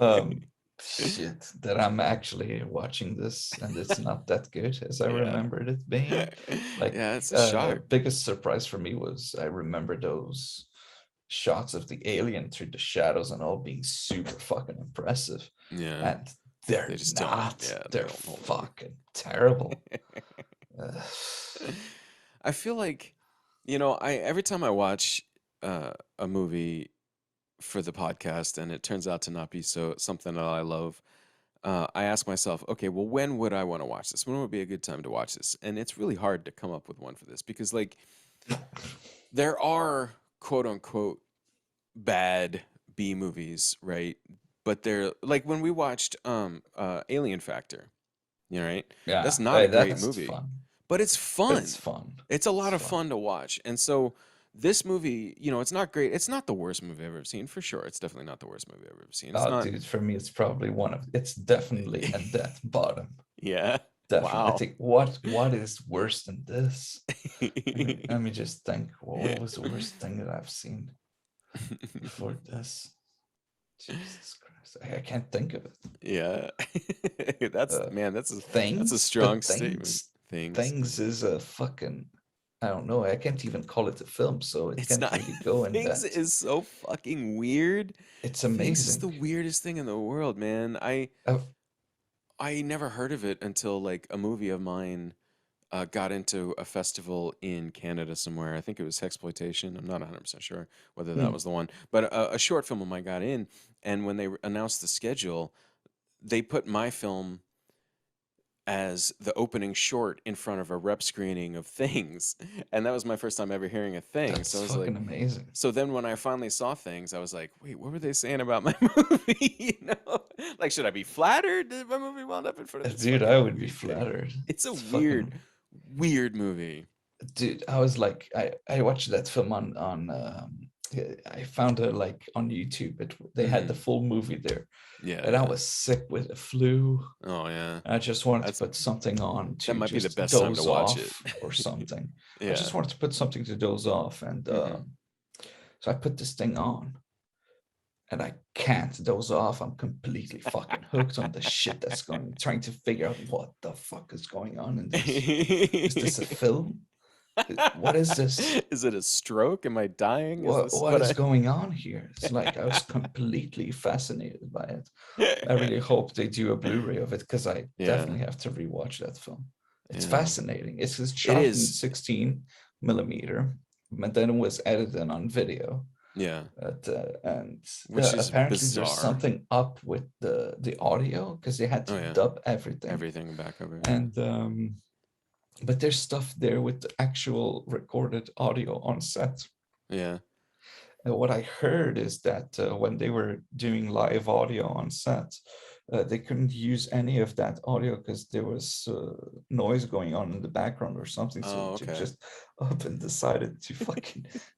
Um, shit, that I'm actually watching this and it's not that good as I Yeah. remembered it being. Like, Yeah, it's a shock. biggest surprise for me was I remember those shots of the alien through the shadows and all being super fucking impressive. Yeah. And they're They just don't. not. Yeah, they They're don't hold up. fucking terrible. Uh, I feel like, I every time I watch a movie for the podcast and it turns out to not be something that I love, I ask myself, okay, well, when would I want to watch this? When would be a good time to watch this? And it's really hard to come up with one for this because, like, there are quote unquote bad B movies, right? but they're like when we watched Alien Factor, right? Yeah, That's not a great that's movie, fun. but it's But it's fun. fun. It's a It's lot of fun. fun to watch. And so this movie, it's not great. It's not the worst movie I've ever seen, for sure. It's definitely not the worst movie I've ever seen. It's Oh, not. dude, for me, it's probably it's definitely at that bottom. Yeah. Definitely. I Wow. think what is worse than this? Let me just think. What was the worst thing that I've seen before this? Jesus Christ, I can't think of it. Yeah. That's Uh, man, that's a things, strong but statement. Things. things is a fucking. I don't know. I can't even call it a film, so it It's can't not really go in Things that. is so fucking weird. It's Things is the amazing. weirdest thing in the world, man. I Uh, I never heard of it until like a movie of mine got into a festival in Canada somewhere. I think it was Hexploitation. I'm not 100% sure whether that hmm, was the one, but a short film of mine got in, and when they announced the schedule, they put my film as the opening short in front of a rep screening of Things, and that was my first time ever hearing a Thing. So that's I was like, fucking amazing. so then when I finally saw Things, I was like, wait, what were they saying about my movie? Like, should I be flattered that my movie wound up in front of this Dude, I fucking would be weird thing? flattered. It's a It's weird, fucking weird movie. dude. I was like, I watched that film on I found it like on YouTube. They had the Hmm. full movie there, Yeah, and I yeah. was sick with the flu. Oh yeah. I just wanted to That's put something on that to might be the just best time to doze watch it. off or something. I Yeah. just wanted to put something to doze off, and Hmm. so I put this thing on, and I can't doze off. I'm completely fucking hooked on the shit that's going. Trying to figure out what the fuck is going on in this. Is this a film? What is this? Is it a stroke? Am I dying? Is this What what is I going on here? It's like I was completely fascinated by it. I really hope they do a Blu-ray of it because I Yeah. definitely have to rewatch that film. It's Yeah. fascinating. It's just It shot in is. 16 millimeter, but then it was edited on video. Yeah. And Which is apparently there's bizarre. something up with the audio because they had to Oh yeah. dub everything. Everything back over. Yeah. And but there's stuff there with the actual recorded audio on set. Yeah. What I heard is that when they were doing live audio on set, they couldn't use any of that audio because there was noise going on in the background or something. So Oh, they okay. just up and decided to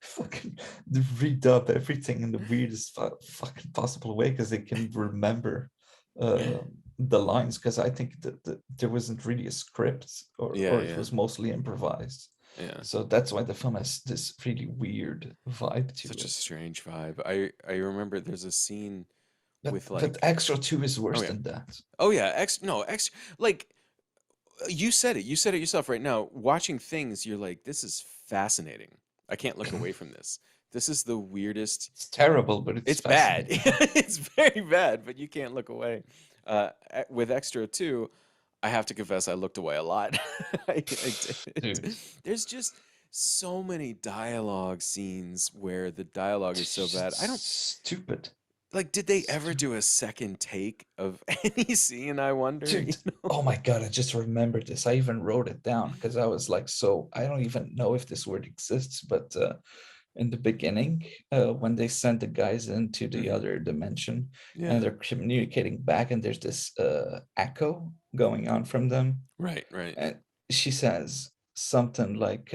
fucking redub everything in the weirdest fucking possible way because they can remember uh, the lines. Because I think that there wasn't really a script, Yeah, or it yeah. was mostly improvised. Yeah. So that's why the film has this really weird vibe to Such a it. strange vibe. I remember there's a scene with But like Xtro II is oh worse yeah. than that. Oh yeah, X like you said it. You said it yourself right now. Watching Things, you're like, this is fascinating. I can't look away from this. This is the weirdest. It's terrible, but it's It's bad. fascinating. It's very bad, but you can't look away. With Extra 2, I have to confess I looked away a lot. I did. Dude, There's just so many dialogue scenes where the dialogue is it's so bad. I don't just stupid. like, did they ever Stupid. do a second take of any scene, I wonder? Dude, oh my God, I just remembered this. I even wrote it down because I was like, so I don't even know if this word exists, but in the beginning, when they send the guys into the Mhm. other dimension and Yeah. they're communicating back, and there's this echo going on from them. Right, right. And she says something like,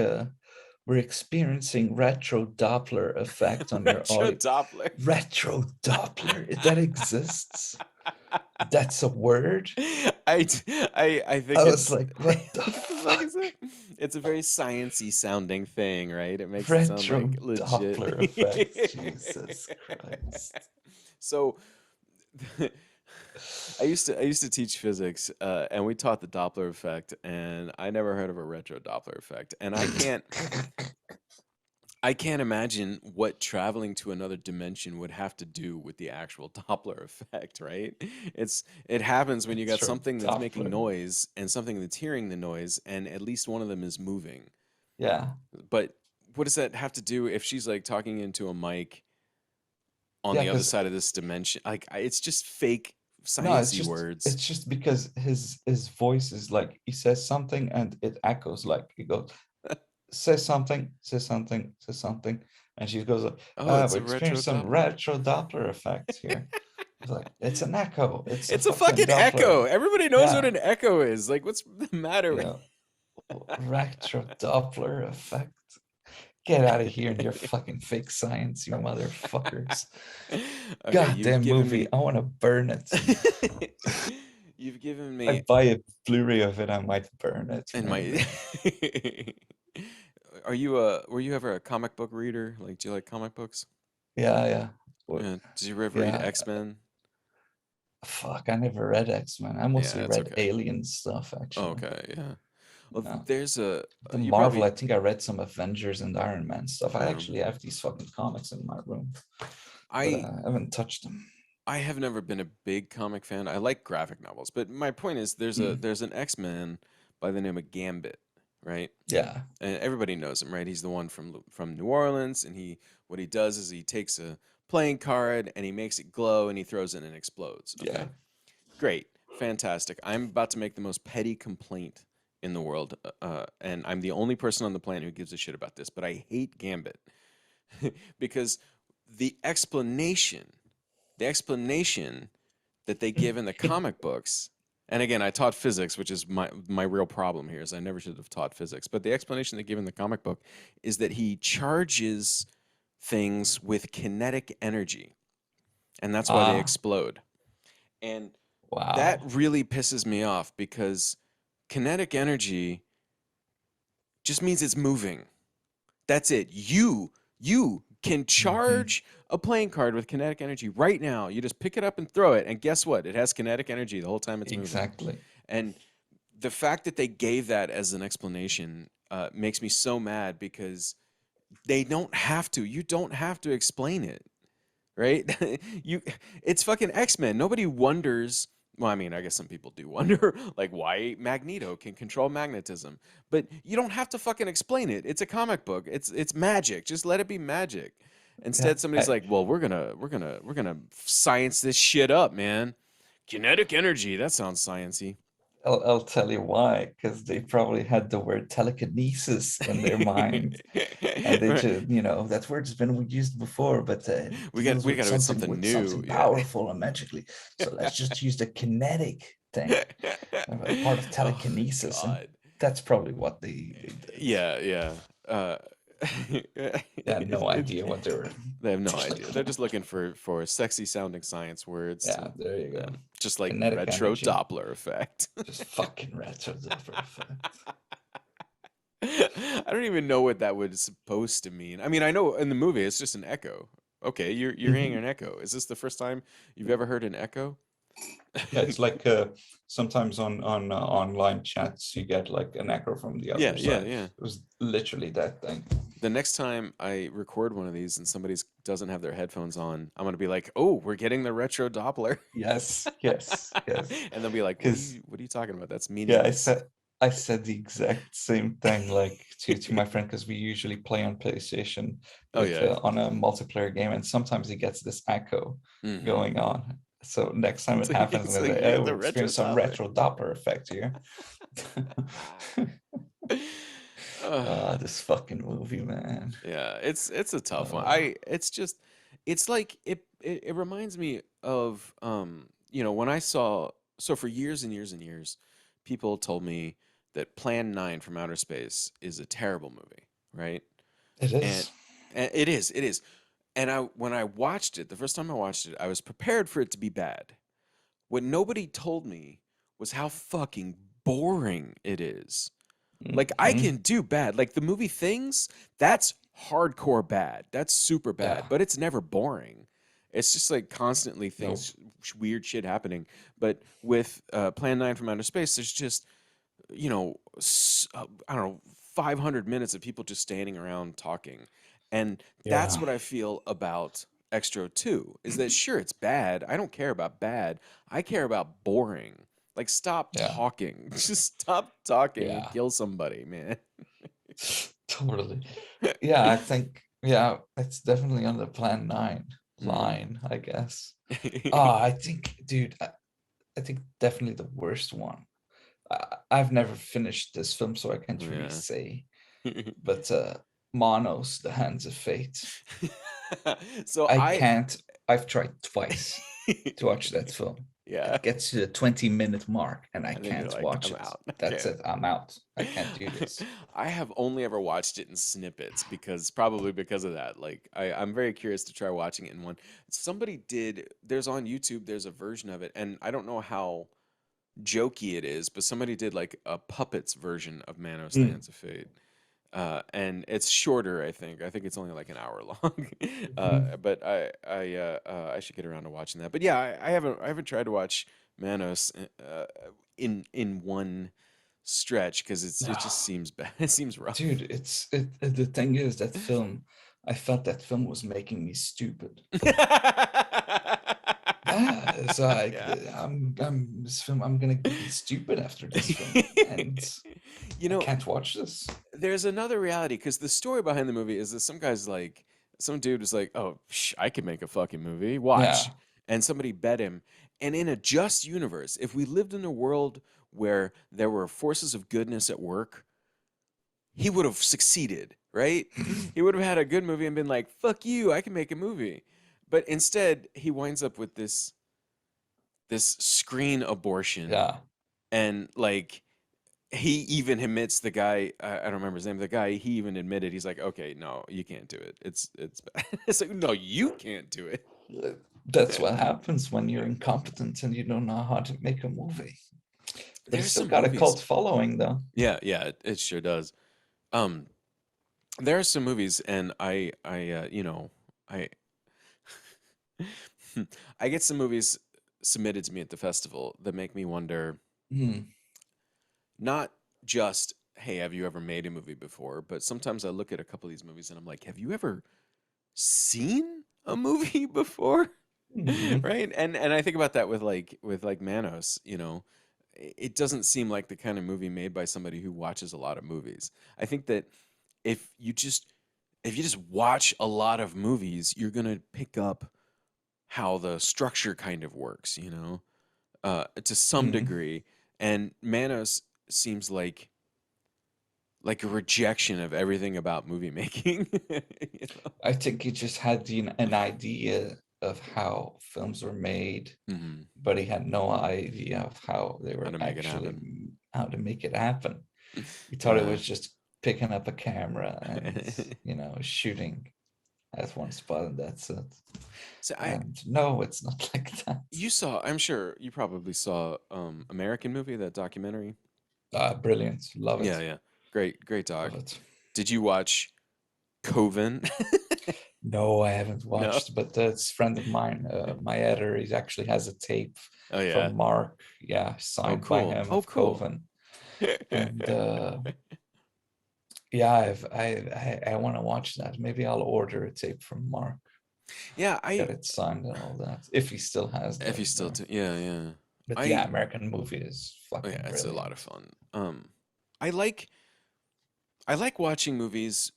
we're experiencing retro Doppler effect on your Retro audio. Doppler. Retro Doppler, that exists? That's a word? I think I was it's like, what the like I fuck? said, it's a very sciencey sounding thing, right? It makes it sound Retro like legit. Doppler effect. Jesus Christ. So I used to teach physics, and we taught the Doppler effect, and I never heard of a retro Doppler effect, and I can't imagine what traveling to another dimension would have to do with the actual Doppler effect, right? It happens when you got Retro something that's making Doppler. noise and something that's hearing the noise, and at least one of them is moving. Yeah. But what does that have to do if she's like talking into a mic on Yeah, the other because side of this dimension? Like it's just fake no, sciencey words. it's just because his voice is like he says something and it echoes, like he goes, say something, say something, say something. And she goes, Oh, it's we a retro experienced some Doppler. retro Doppler effect here. It's like, it's an echo. It's a It's a fucking fucking echo. Doppler. Everybody knows what Yeah, an echo is. Like, what's the matter? yeah. Retro Doppler effect. Get out of here and your fucking fake science, you motherfuckers. Okay, you've Goddamn given movie. me. I want to burn it. You've given I me buy a Blu-ray of it, I might burn it, and maybe. my. Were you ever a comic book reader? Like, do you like comic books? Yeah, yeah. What? Yeah. Did you ever read Yeah. X-Men? Fuck, I never read X-Men. I Yeah, mostly it's read okay. Alien stuff, actually. Okay, yeah. Well, Yeah. there's a The you Marvel, I probably think I read some Avengers and Iron Man stuff. I yeah. actually have these fucking comics in my room, but I I haven't touched them. I have never been a big comic fan. I like graphic novels, but my point is there's an X-Men by the name of Gambit, right? Yeah, And everybody knows him, right? He's the one from New Orleans, and what he does is he takes a playing card and he makes it glow and he throws it and it explodes. yeah. Okay, great, fantastic. I'm about to make the most petty complaint in the world, and I'm the only person on the planet who gives a shit about this. But I hate Gambit because the explanation, the explanation that they give in the comic books. And again, I taught physics, which is my real problem here, is I never should have taught physics. But the explanation they give in the comic book is that he charges things with kinetic energy, and that's why they Ah, explode. And that wow. really pisses me off because kinetic energy just means it's moving. That's it. You can Hmm. charge a playing card with kinetic energy right now. You just pick it up and throw it, and guess what? It has kinetic energy the whole time it's moving. Exactly. And the fact that they gave that as an explanation makes me so mad because they don't have to. You don't have to explain it, right? you, it's fucking X-Men. Nobody wonders. Well, I mean, I guess some people do wonder, like why Magneto can control magnetism, but you don't have to fucking explain it. It's a comic book. It's magic. Just let it be magic. Yeah, Instead, somebody's like, "Well, we're gonna science this shit up, man. Kinetic energy. That sounds sciency." I'll tell you why, because they probably had the word telekinesis in their mind, and they Right. just, that word's been used before, but it We got deals we got to do something with new. something Yeah. powerful and magically. So let's just use the kinetic thing, a part of Oh telekinesis, and God. that's probably what they did. Yeah, yeah. They had no idea what they were they have no trying idea. to They're claim. just looking for sexy sounding science words Yeah, there you yeah, go. just like Kinetic retro energy, Doppler effect. just fucking retro effect. I don't even know what that was supposed to mean. I mean, I know in the movie it's just an echo. Okay, you're hearing an echo. Is this the first time you've ever heard an echo? Yeah, it's like sometimes on online chats you get like an echo from the Yeah, other yeah, side. yeah. It was literally that thing. The next time I record one of these and somebody doesn't have their headphones on, I'm gonna be like, "Oh, we're getting the retro Doppler," Yes, yes, yes. and they'll be like, Because what are you talking about? That's yeah, meaningless." I said the exact same thing like to my friend because we usually play on PlayStation Oh with yeah. on a multiplayer game, and sometimes he gets this echo Hmm. going on. So next time it happens, I'm It's gonna like say, you "Oh, got we're the retro experiencing some Doppler. retro Doppler effect here." Ugh. This fucking movie, man. Yeah, it's a tough one. Uh, It's just it's like it reminds me of when I saw so for years and years and years, people told me that Plan 9 from Outer Space is a terrible movie, right? it And is. and it is. And when I watched it, the first time I watched it, I was prepared for it to be bad. What nobody told me was how fucking boring it is. Like I Mhm. can do bad. Like the movie Things, that's hardcore bad. That's super bad, Yeah. but it's never boring. It's just like constantly No. weird shit happening. But with Plan 9 from Outer Space, there's just, I don't know, 500 minutes of people just standing around talking. And that's Yeah. what I feel about Xtro 2 is that sure, it's bad. I don't care about bad. I care about boring. Like, stop Yeah. talking. Just stop talking and Yeah. kill somebody, man. Totally. Yeah, I think yeah, it's definitely on the Plan 9 Mhm. line, I guess. I think, dude, I think definitely the worst one. I've never finished this film, so I can't really Yeah. say. But Monos, The Hands of Fate. So I I can't. I've tried twice to watch that film. Yeah. It gets to the 20-minute mark and I And then you're can't like, watch I'm it. out. That's Okay. it. I'm out. I can't do this. I have only ever watched it in snippets probably because of that. Like I'm very curious to try watching it in one. Somebody did, there's on YouTube, there's a version of it, and I don't know how jokey it is, but somebody did like a puppets version of Manos the Mm. Hands of Fate. And it's shorter, I think. I think it's only like an hour long. Mhm. But I should get around to watching that. But yeah, I haven't tried to watch Manos in one stretch because it just seems bad. It seems rough. Dude, the thing is that film, I felt that film was making me stupid. Yeah, it's like Yeah. I'm this film. I'm gonna be stupid after this film, and You I know, can't watch this. there's another reality because the story behind the movie is that some dude was like, "Oh, I can make a fucking movie. Watch," Yeah. and somebody bet him. And in a just universe, if we lived in a world where there were forces of goodness at work, he would have succeeded, right? He would have had a good movie and been like, "Fuck you, I can make a movie." But instead, he winds up with this screen abortion, Yeah. and like he even admits, the guy, I don't remember his name, the guy, he even admitted, he's like, okay, no, you can't do it, it's bad. It's like, no, you can't do it. That's what happens when you're incompetent and you don't know how to make a movie. But it's There's still some got a movies, cult following, though. yeah, it sure does. um there are some movies, and I I get some movies submitted to me at the festival that make me wonder, Hmm. not just, hey, have you ever made a movie before, but sometimes I look at a couple of these movies and I'm like, have you ever seen a movie before? Mhm. Right? And I think about that with like Manos, it doesn't seem like the kind of movie made by somebody who watches a lot of movies. I think that if you just if you just watch a lot of movies, you're going to pick up how the structure kind of works, to some Mhm. degree. And Manos seems like a rejection of everything about movie making. you I think he just had an idea of how films were made, Mhm. but he had no idea of how they How were to make it actually happen. how to make it happen. He thought it Yeah. was just picking up a camera and shooting at one spot and that's it. So And no, it's not like that. I'm sure you probably saw American Movie, that documentary. Brilliant, love Yeah, it, yeah. Great love doc. it. Did you watch Coven? No, I haven't No. watched, but it's a friend of mine, my editor. He actually has a tape Oh yeah. from Mark, yeah, Oh signed by cool. him Oh of cool. Coven, and yeah, I want to watch that. Maybe I'll order a tape from Mark, Yeah, get it signed and all that, if he still has if you those still though. yeah, yeah. But yeah, I American Movie is Oh yeah, fucking it's a lot of brilliant. fun. I like I like watching movies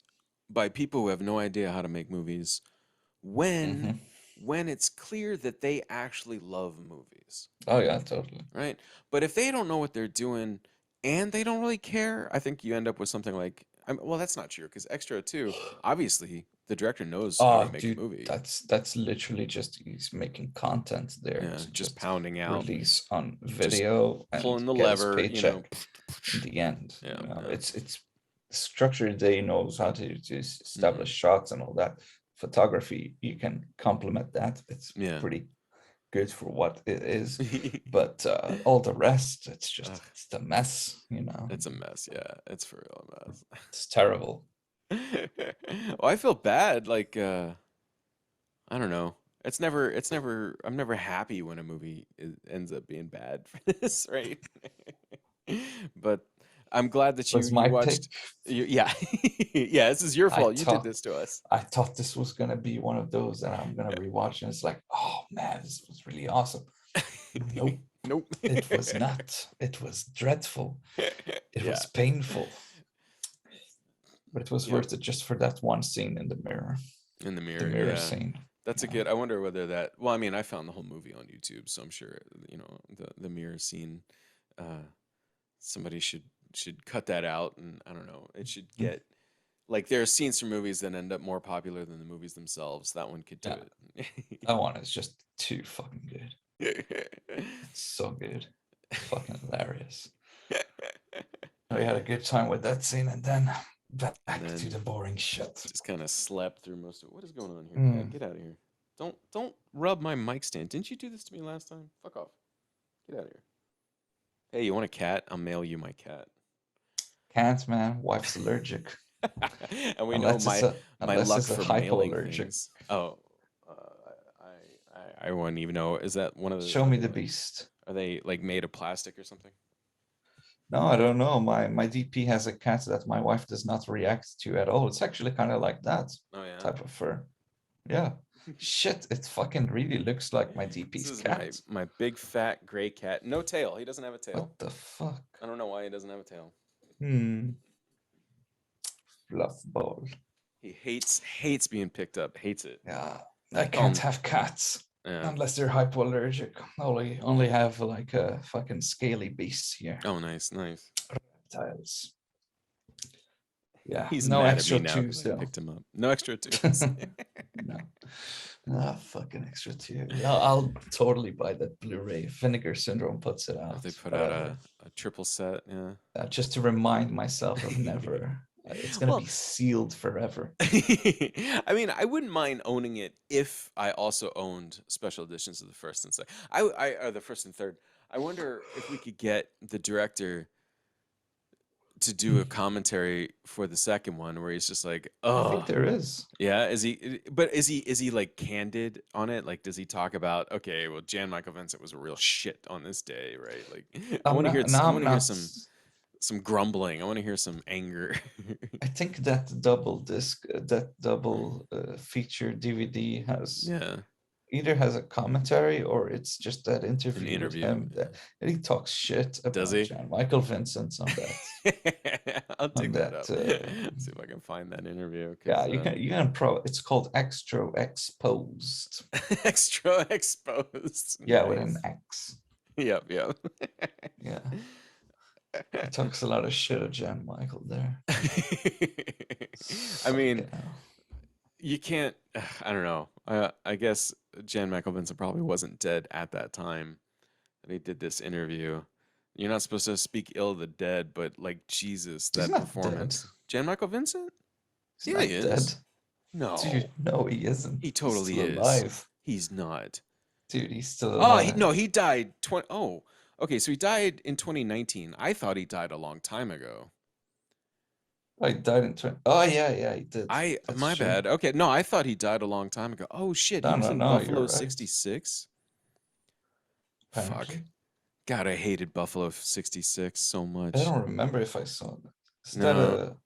by people who have no idea how to make movies when Hmm. when it's clear that they actually love movies, Oh yeah, totally. right? But if they don't know what they're doing and they don't really care, I think you end up with something like, well, that's not true because Xtro II, obviously, the director knows how to Oh, make a dude, movie. that's literally just he's making content there Yeah, to just just pounding out, release on just video and pulling the get his lever, paycheck in the end. Yeah, yeah. It's structured. They knows how to establish Hmm. shots and all that. Photography, you can complement that. It's Yeah. pretty good for what it is. But all the rest, Ugh, it's the mess, you know. it's a mess. Yeah, it's for real a mess. It's terrible. Well, I feel bad. Like, I don't know. I'm never happy when a movie ends up being bad for this, right? But I'm glad that Was you my take. watched. Yeah, yeah. This is your I fault. You did thought this to us. I thought this was gonna be one of those, and I'm gonna rewatch, and it's like, oh man, this was really awesome. Nope, Nope. it was not. It was dreadful. It Yeah. was painful, but it was Yep. worth it just for that one scene in the mirror. In the The mirror. mirror Yeah. scene. That's a Yeah. good. I wonder whether that. Well, I mean, I found the whole movie on YouTube, so I'm sure the mirror scene. Uh, somebody should cut that out, and I don't know. It should Mm. get Like there are scenes from movies that end up more popular than the movies themselves. That one could do Yeah. it. That one is just too fucking good. It's so good. Fucking hilarious. We had a good time with that scene, and then back to the boring shit. Just kind of slept through most of it. What is going on here? Mm. Cat, get out of here. Don't rub my mic stand. Didn't you do this to me last time? Fuck off. Get out of here. Hey, you want a cat? I'll mail you my cat. Can't, man. Wife's allergic. And we Unless know my luck it's a for mailing hypoallergic. things. Oh, I wouldn't even know. Is that one of the? Show me the beast. Are they like made of plastic or something? No, I don't know. My DP has a cat that my wife does not react to at all. It's actually kind of like that type of fur. Yeah. Shit, it fucking really looks like my DP's This is cat. my big fat gray cat. No tail. He doesn't have a tail. What the fuck? I don't know why he doesn't have a tail. Fluff ball. He hates being picked up. Hates it. Yeah. I can't have cats unless they're hypoallergic. Only have like a fucking scaly beasts here. Oh, nice. Reptiles. Yeah. He's no mad extra at me now twos 'cause I though. picked him up. No extra twos. No. Fucking extra two. I'll totally buy that Blu-ray. Vinegar Syndrome puts it out. They put out a triple set. Yeah. Just to remind myself of never. It's gonna be sealed forever. I mean, I wouldn't mind owning it if I also owned special editions of the first and second. Or the first and third. I wonder if we could get the director to do a commentary for the second one where he's just like, oh, I think there is. Yeah, is he like candid on it? Like, does he talk about, okay, well, Jan Michael Vincent was a real shit on this day, right? Like, I want to hear some grumbling. I want to hear some anger. I think that double disc, feature DVD has either has a commentary or it's just that interview with him that he talks shit about Jan Michael Vincent on that. I'll dig that up. See if I can find that interview. Yeah, you can it's called Xtro Exposed. Xtro Exposed. Yeah, with an X. Yep. Yeah. He talks a lot of shit of Jan Michael there. I mean, you can't, I don't know. I guess Jan Michael Vincent probably wasn't dead at that time that he did this interview. You're not supposed to speak ill of the dead, but like, Jesus, that performance. Dead. Jan Michael Vincent? He is. Dead. No. Dude, no, he isn't. He totally is. Alive. He's not. Dude, he's still alive. Oh, he died. Okay, so he died in 2019. I thought he died a long time ago. Oh, he died in 20. Oh, yeah, he did. My bad. Okay, no, I thought he died a long time ago. Oh shit, he was in Buffalo '66. Fuck. God, I hated Buffalo '66 so much. I don't remember if I saw that.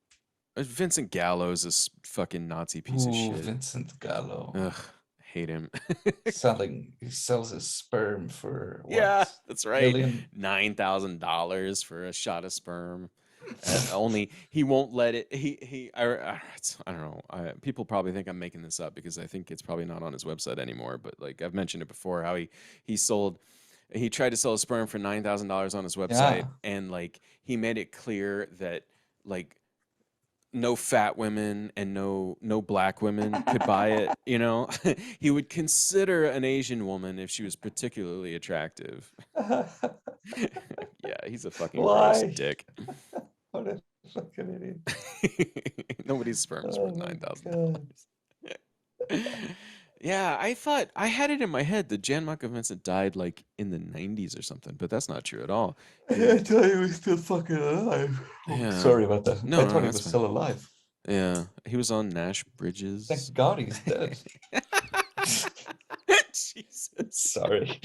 Vincent Gallo's a fucking Nazi piece of shit. Vincent Gallo. Ugh. Hate him. He sells his sperm for what? Yeah, that's right. $9,000 for a shot of sperm. Only he won't let it. I don't know. People probably think I'm making this up because I think it's probably not on his website anymore. But like I've mentioned it before, how he tried to sell his sperm for $9,000 on his website, and like he made it clear that like no fat women and no black women could buy it. You know, he would consider an Asian woman if she was particularly attractive. Yeah, he's a fucking gross dick. What a fucking idiot. Nobody's sperm is worth $9,000. Yeah, I had it in my head that Jan Michael Vincent died like in the 90s or something, but that's not true at all. I thought he was still fucking alive. Yeah. Sorry about that. No, I thought he was still alive. Yeah, he was on Nash Bridges. Thank God he's dead. Jesus. Sorry.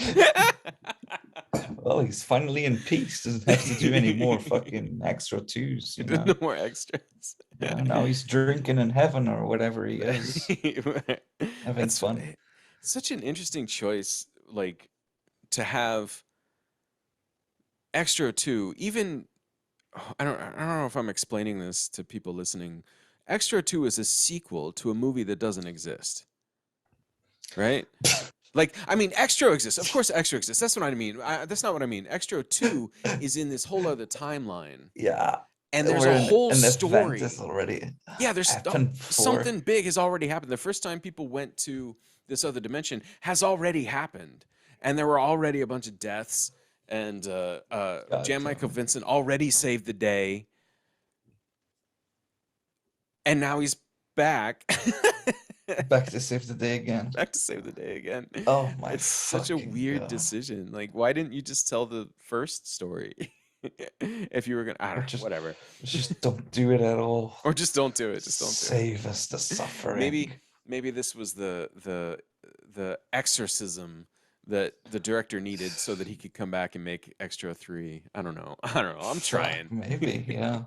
Well, he's finally in peace. Doesn't have to do any more fucking Xtro IIs. No more extras. Yeah, now he's drinking in heaven or whatever he is. Having fun. Such an interesting choice, like to have Xtro II. Even I don't know if I'm explaining this to people listening. Xtro II is a sequel to a movie that doesn't exist. Right? Like, I mean, Xtro exists. Of course, Xtro exists. That's what I mean. That's not what I mean. Xtro II is in this whole other timeline. Yeah. and there's where a whole an story. event is already Yeah, there's happened before. something big has already happened. The first time people went to this other dimension has already happened, and there were already a bunch of deaths. And Jan Michael Vincent already saved the day, and now he's back. Back to save the day again. Back to save the day again. Oh my! It's such a weird decision. Like, why didn't you just tell the first story? If you were gonna, I don't know, whatever. Just don't do it at all. Or just don't do it. Just don't save us the suffering. Maybe this was the exorcism that the director needed so that he could come back and make Xtro III. I don't know. I'm trying. Maybe, yeah.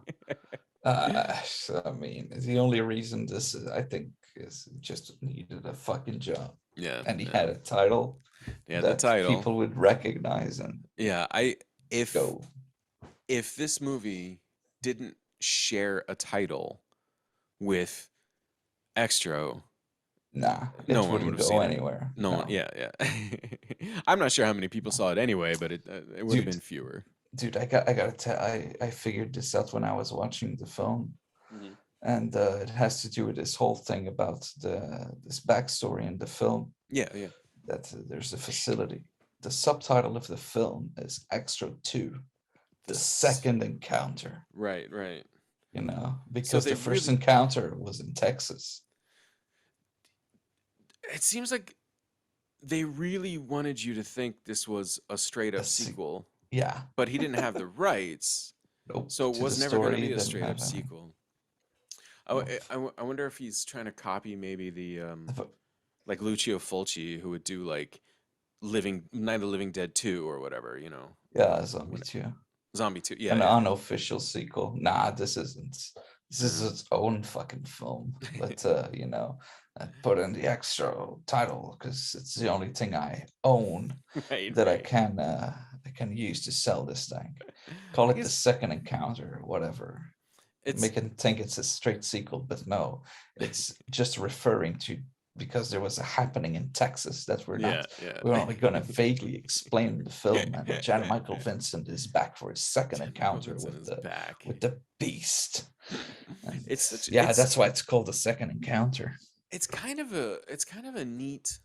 I mean, the only reason this is, I think, is just needed a fucking job. Yeah. And he had a title. Yeah, that the title people would recognize and if this movie didn't share a title with Xtro, no one would go anywhere. No one, yeah. I'm not sure how many people saw it anyway, but it would have been fewer. Dude, I gotta tell, I figured this out when I was watching the film, and it has to do with this whole thing about this backstory in the film. Yeah. That there's a facility. The subtitle of the film is Xtro II, the second encounter. Right. You know, because the first encounter was in Texas. It seems like they really wanted you to think this was a straight up sequel. Yeah. But he didn't have the rights. Nope. So it was never going to be a straight up sequel. I wonder if he's trying to copy maybe the like Lucio Fulci, who would do like Night of the Living Dead 2 or whatever, you know. Yeah, Zombie 2. Zombie 2, yeah. An unofficial sequel. Nah, this isn't. This is its own fucking film. But you know, I put in the Xtro title because it's the only thing I own that I can use to sell this thing. Call it the second encounter or whatever. Make it think it's a straight sequel, but no, it's just referring to, because there was a happening in Texas that we're only going to vaguely explain the film. And Jan Michael Vincent is back for his second encounter with the beast. That's why it's called the second encounter. It's kind of a neat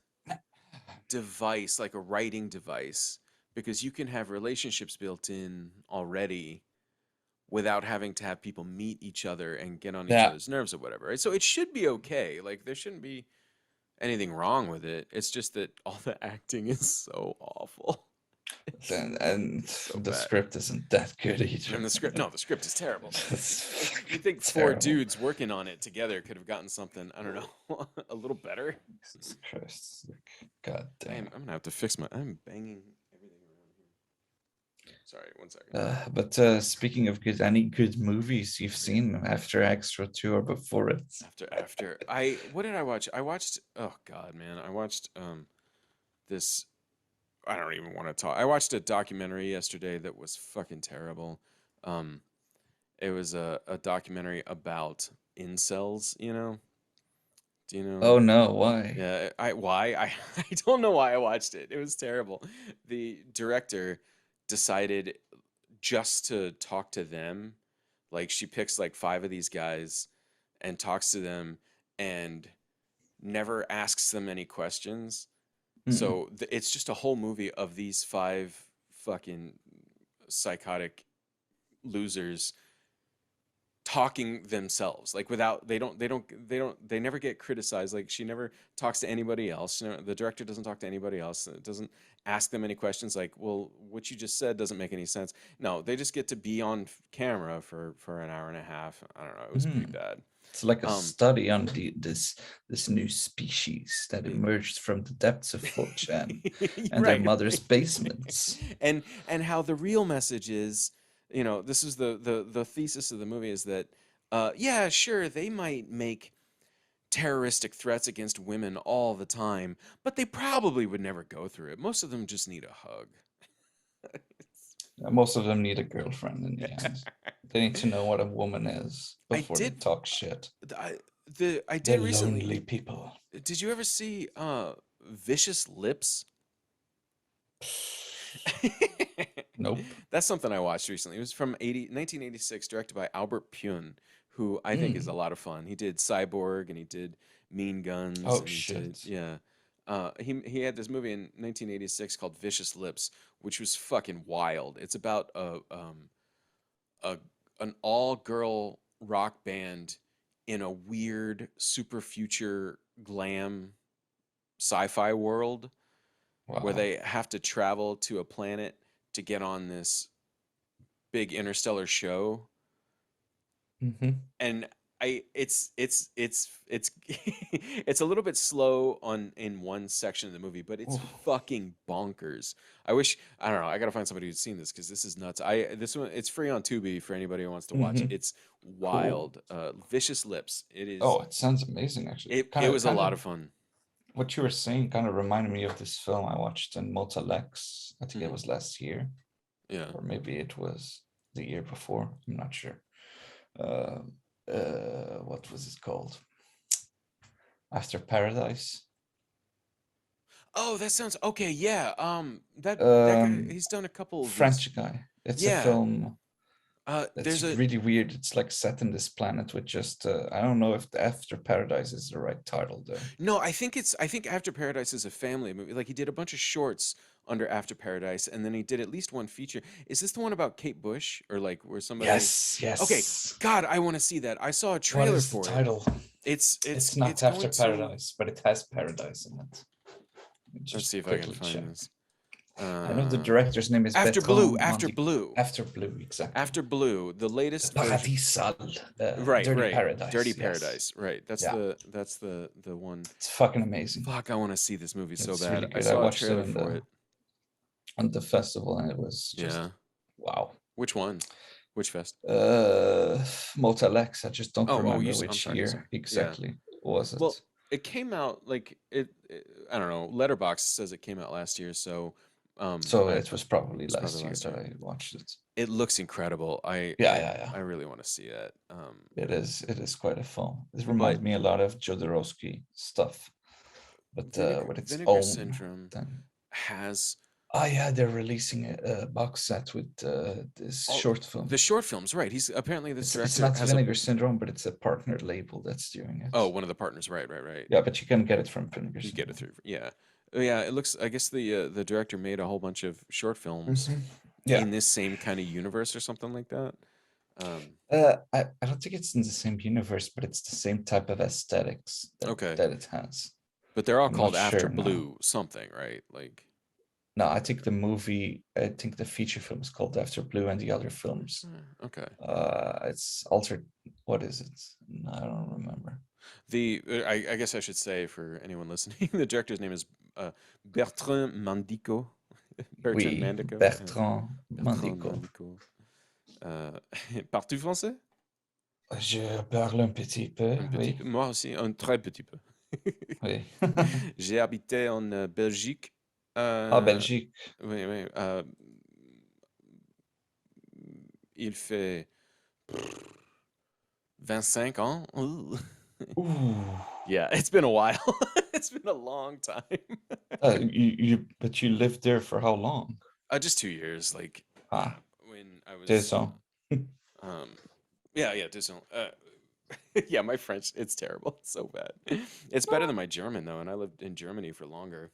device, like a writing device, because you can have relationships built in already without having to have people meet each other and get on each other's nerves or whatever. Right? So it should be okay. Like, there shouldn't be anything wrong with it. It's just that all the acting is so awful. And so the script isn't that good either. And the script is terrible. You think four dudes working on it together could have gotten something, I don't know, a little better? Jesus Christ. God damn. I'm gonna have to fix I'm banging everything around here. Sorry, 1 second. But speaking of any good movies you've seen after Xtro II or before it? After what did I watch? I watched, oh god, man, I watched this. I don't even want to talk. I watched a documentary yesterday that was fucking terrible. It was a documentary about incels, you know? Do you know? Oh no, why? Yeah, why? I don't know why I watched it. It was terrible. The director decided just to talk to them. Like, she picks like 5 of these guys and talks to them and never asks them any questions. So it's just a whole movie of these 5 fucking psychotic losers talking themselves, like without they never get criticized. Like, she never talks to anybody else. You know, the director doesn't talk to anybody else. It doesn't ask them any questions like, well, what you just said doesn't make any sense. No, they just get to be on camera for an hour and a half. I don't know. It was pretty bad. It's like a study on this new species that emerged from the depths of 4chan and their mother's basements. And how the real message is, you know, this is the thesis of the movie is that, yeah, sure, they might make terroristic threats against women all the time, but they probably would never go through it. Most of them just need a hug. Most of them need a girlfriend in the end. They need to know what a woman is before they talk shit. I did They're recently. Lonely people. Did you ever see Vicious Lips? Nope. That's something I watched recently. It was from 1986, directed by Albert Pyun, who I think is a Mm. lot of fun. He did Cyborg and he did Mean Guns Oh and he did shit. yeah. He had this movie in 1986 called Vicious Lips, which was fucking wild. It's about a an all girl rock band in a weird super future glam sci-fi world where Wow. they have to travel to a planet to get on this big interstellar show. Hmm. And it's it's a little bit slow on in one section of the movie, but it's fucking bonkers. I don't know, I gotta find somebody who's seen this because this is nuts. This one, it's free on Tubi for anybody who wants to watch it. Hmm. It's Cool. wild. Vicious Lips. It is. Oh, it sounds amazing actually. It was a Kind lot of of fun. what you were saying kind of reminded me of this film I watched in Multilex. I think it Mhm. was last year, Yeah. or maybe it was the year before. I'm not sure. Uh, what was it called? After Paradise. Oh, that sounds okay. Yeah. That guy, Um, he's done a couple of these. French guy. It's a Yeah. film There's that's a really weird. It's like set in this planet with just I don't know if the After Paradise is the right title though. No, I think After Paradise is a family movie. Like he did a bunch of shorts under After Paradise, and then he did at least one feature. Is this the one about Kate Bush, or like where somebody? Yes, Okay, yes. God, I want to see that. I saw a What trailer is the for it. title? It's It's not After going to. Paradise, but it has paradise in it. Let me Let's just see if I can quickly find check. this. I know the Uh, director's name is After Blue, Bertrand After Mandic. Blue, After Blue, exactly. After Blue, the The latest version. Paradis Sale, Right, Dirty right. Paradise. Dirty Yes. Paradise. Right. Yeah, That's the one. it's fucking amazing. Fuck, I want to see this movie so It's bad. really I good. I saw a watched it trailer for it. on the festival, and it was just Yeah. wow. Which one? Which fest? Uh, Multilex. I just don't Oh, remember I'm which sorry, year Yeah. exactly was Well, it. it came out like I don't know. Letterbox says it came out last year, so So it was probably it's probably last year last that year. I watched it. It looks incredible. Yeah, yeah, yeah. I really want to see it. It is. It is quite a film. It But reminds me a lot of Jodorowsky stuff, but with its Vinegar own Syndrome thing. has Oh yeah, they're releasing a box set with this all short the film. short films, right? He's apparently this It's director not has a Vinegar Syndrome, but it's a partner label that's doing it. one of the partners, right. Yeah, but you can get it from Vinegar You get it Syndrome. through, yeah. Oh, yeah, it looks. I guess the director made a whole bunch of short films Hmm. Yeah. in this same kind of universe or something like that. Um, I don't think it's in the same universe, but it's the same type of aesthetics okay, that it has. but they're all I'm not called After sure now. Blue something, right? Like, No, I think the feature film is called After Blue, and the other films, okay. it's altered. What is it? No, I don't remember. I guess I should say for anyone listening, the director's name is Bertrand Mandico. Bertrand Oui, Mandico. Bertrand Bertrand Mandico. Mandico. Euh, Parles-tu français? Je parle un petit peu, Un petit oui, peu. Moi aussi, un très petit peu. oui. J'ai habité en Belgique. Ah, Euh, Belgique. oui, oui. Il fait 25 ans. Ooh. Ooh. Yeah, it's been a while. It's been a long time. But you lived there for how long? Just 2 years. Like Ah, when I was, 2 ans. um, yeah, distant. Yeah, my French, it's terrible. It's so bad. It's better than my German though, and I lived in Germany for longer.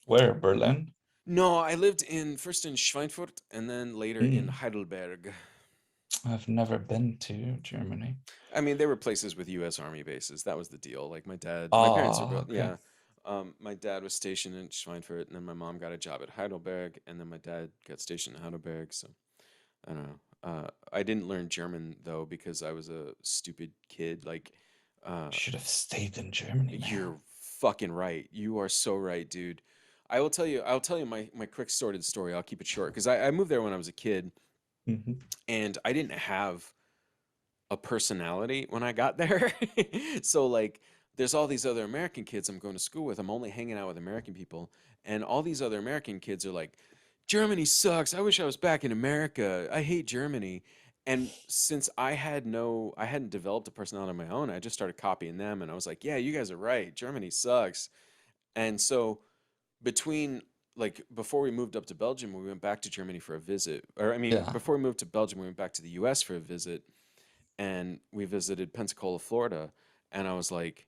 Where? Berlin? No, I lived in first in Schweinfurt and then later in Mm. Heidelberg. I've never been to Germany. I mean, there were places with U.S. Army bases. That was the deal. Like my parents were Ah, both, okay. yeah. My dad was stationed in Schweinfurt, and then my mom got a job at Heidelberg, and then my dad got stationed in Heidelberg. So I don't know. I didn't learn German though because I was a stupid kid. Like, Should have stayed in Germany, man. you're fucking right. You are so right, dude. I will tell you. I'll tell you my quick sordid story. I'll keep it short because I moved there when I was a kid, Mhm. and I didn't have a personality when I got there. So like there's all these other American kids I'm going to school with. I'm only hanging out with American people, and all these other American kids are like, Germany sucks. I wish I was back in America. I hate Germany. And since I hadn't developed a personality of my own, I just started copying them, and I was like, yeah, you guys are right. Germany sucks. And so between like before we moved up to Belgium, we went back to Germany for a visit. Or I mean, Yeah. before we moved to Belgium, we went back to the US for a visit, and we visited Pensacola, Florida, and I was like,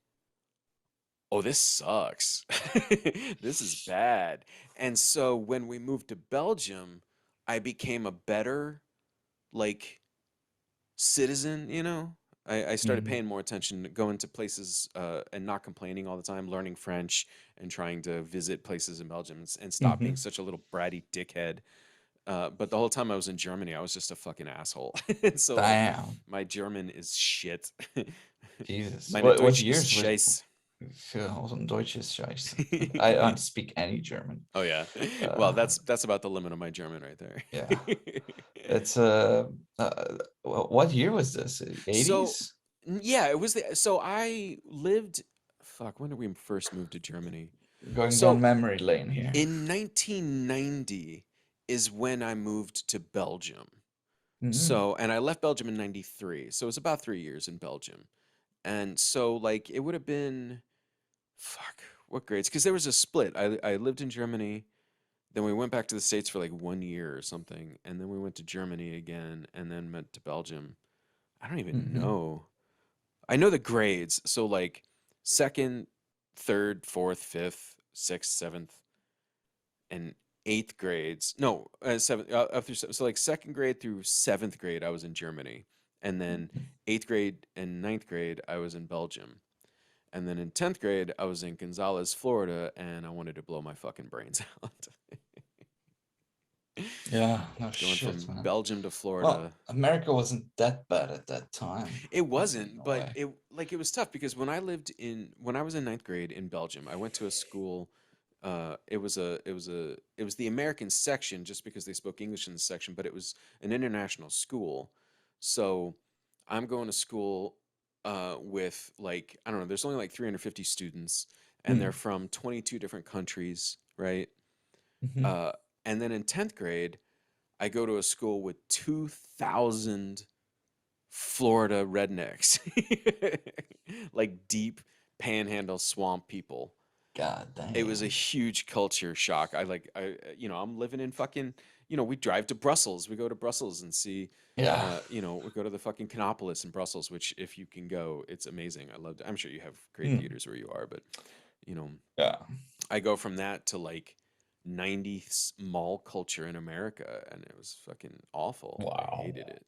"Oh, this sucks. This is bad." And so when we moved to Belgium, I became a better like citizen, you know? I started Mhm. paying more attention, going to places and not complaining all the time, learning French and trying to visit places in Belgium and stop being Mhm. such a little bratty dickhead. But the whole time I was in Germany, I was just a fucking asshole. And so, like, Damn. my German is shit. Jesus. Meine What Deutsch ist years was scheiß. was Deutsch is scheiße. I don't speak any German. Oh yeah. Well, Uh, that's about the limit of my German right there. yeah. It's what year was this? So, 80s? yeah, it was so I lived, fuck, when did we first move to Germany? Going down So memory lane here. in 1990 is when I moved to Belgium. Mhm. So, and I left Belgium in 93. So it was about 3 years in Belgium. And so, like, it would have been, fuck, what grades? Because there was a split. I lived in Germany, then we went back to the States for like 1 year or something. And then we went to Germany again and then went to Belgium. I don't even Mhm. know. I know the grades. So, like, second, third, fourth, fifth, sixth, seventh, and eighth grades. No, seventh up through so like second grade through seventh grade, I was in Germany, and then Mhm. eighth grade and ninth grade, I was in Belgium, and then in 10th grade, I was in Gonzales, Florida, and I wanted to blow my fucking brains out. Yeah, no Going shit, from man. Belgium to Well, Florida. America wasn't that bad at that time. It In wasn't, a but way. it was tough because when I was in ninth grade in Belgium, I went to a school. It was the American section just because they spoke English in the section, but it was an international school. So I'm going to school with like I don't know. There's only like 350 students, and they're Mm. from 22 different countries, right? Mhm. Uh, and then in 10th grade, I go to a school with 2,000 Florida rednecks, like deep panhandle swamp people. God It was a damn. huge culture shock. I'm living in fucking, we drive to Brussels. We go to Brussels and see, Yeah. we go to the fucking Canopolis in Brussels, which if you can go, it's amazing. I loved it. I'm sure you have great Mm. theaters where you are, but you know, Yeah. I go from that to like 90s mall culture in America, and it was fucking awful. I Wow. hated it.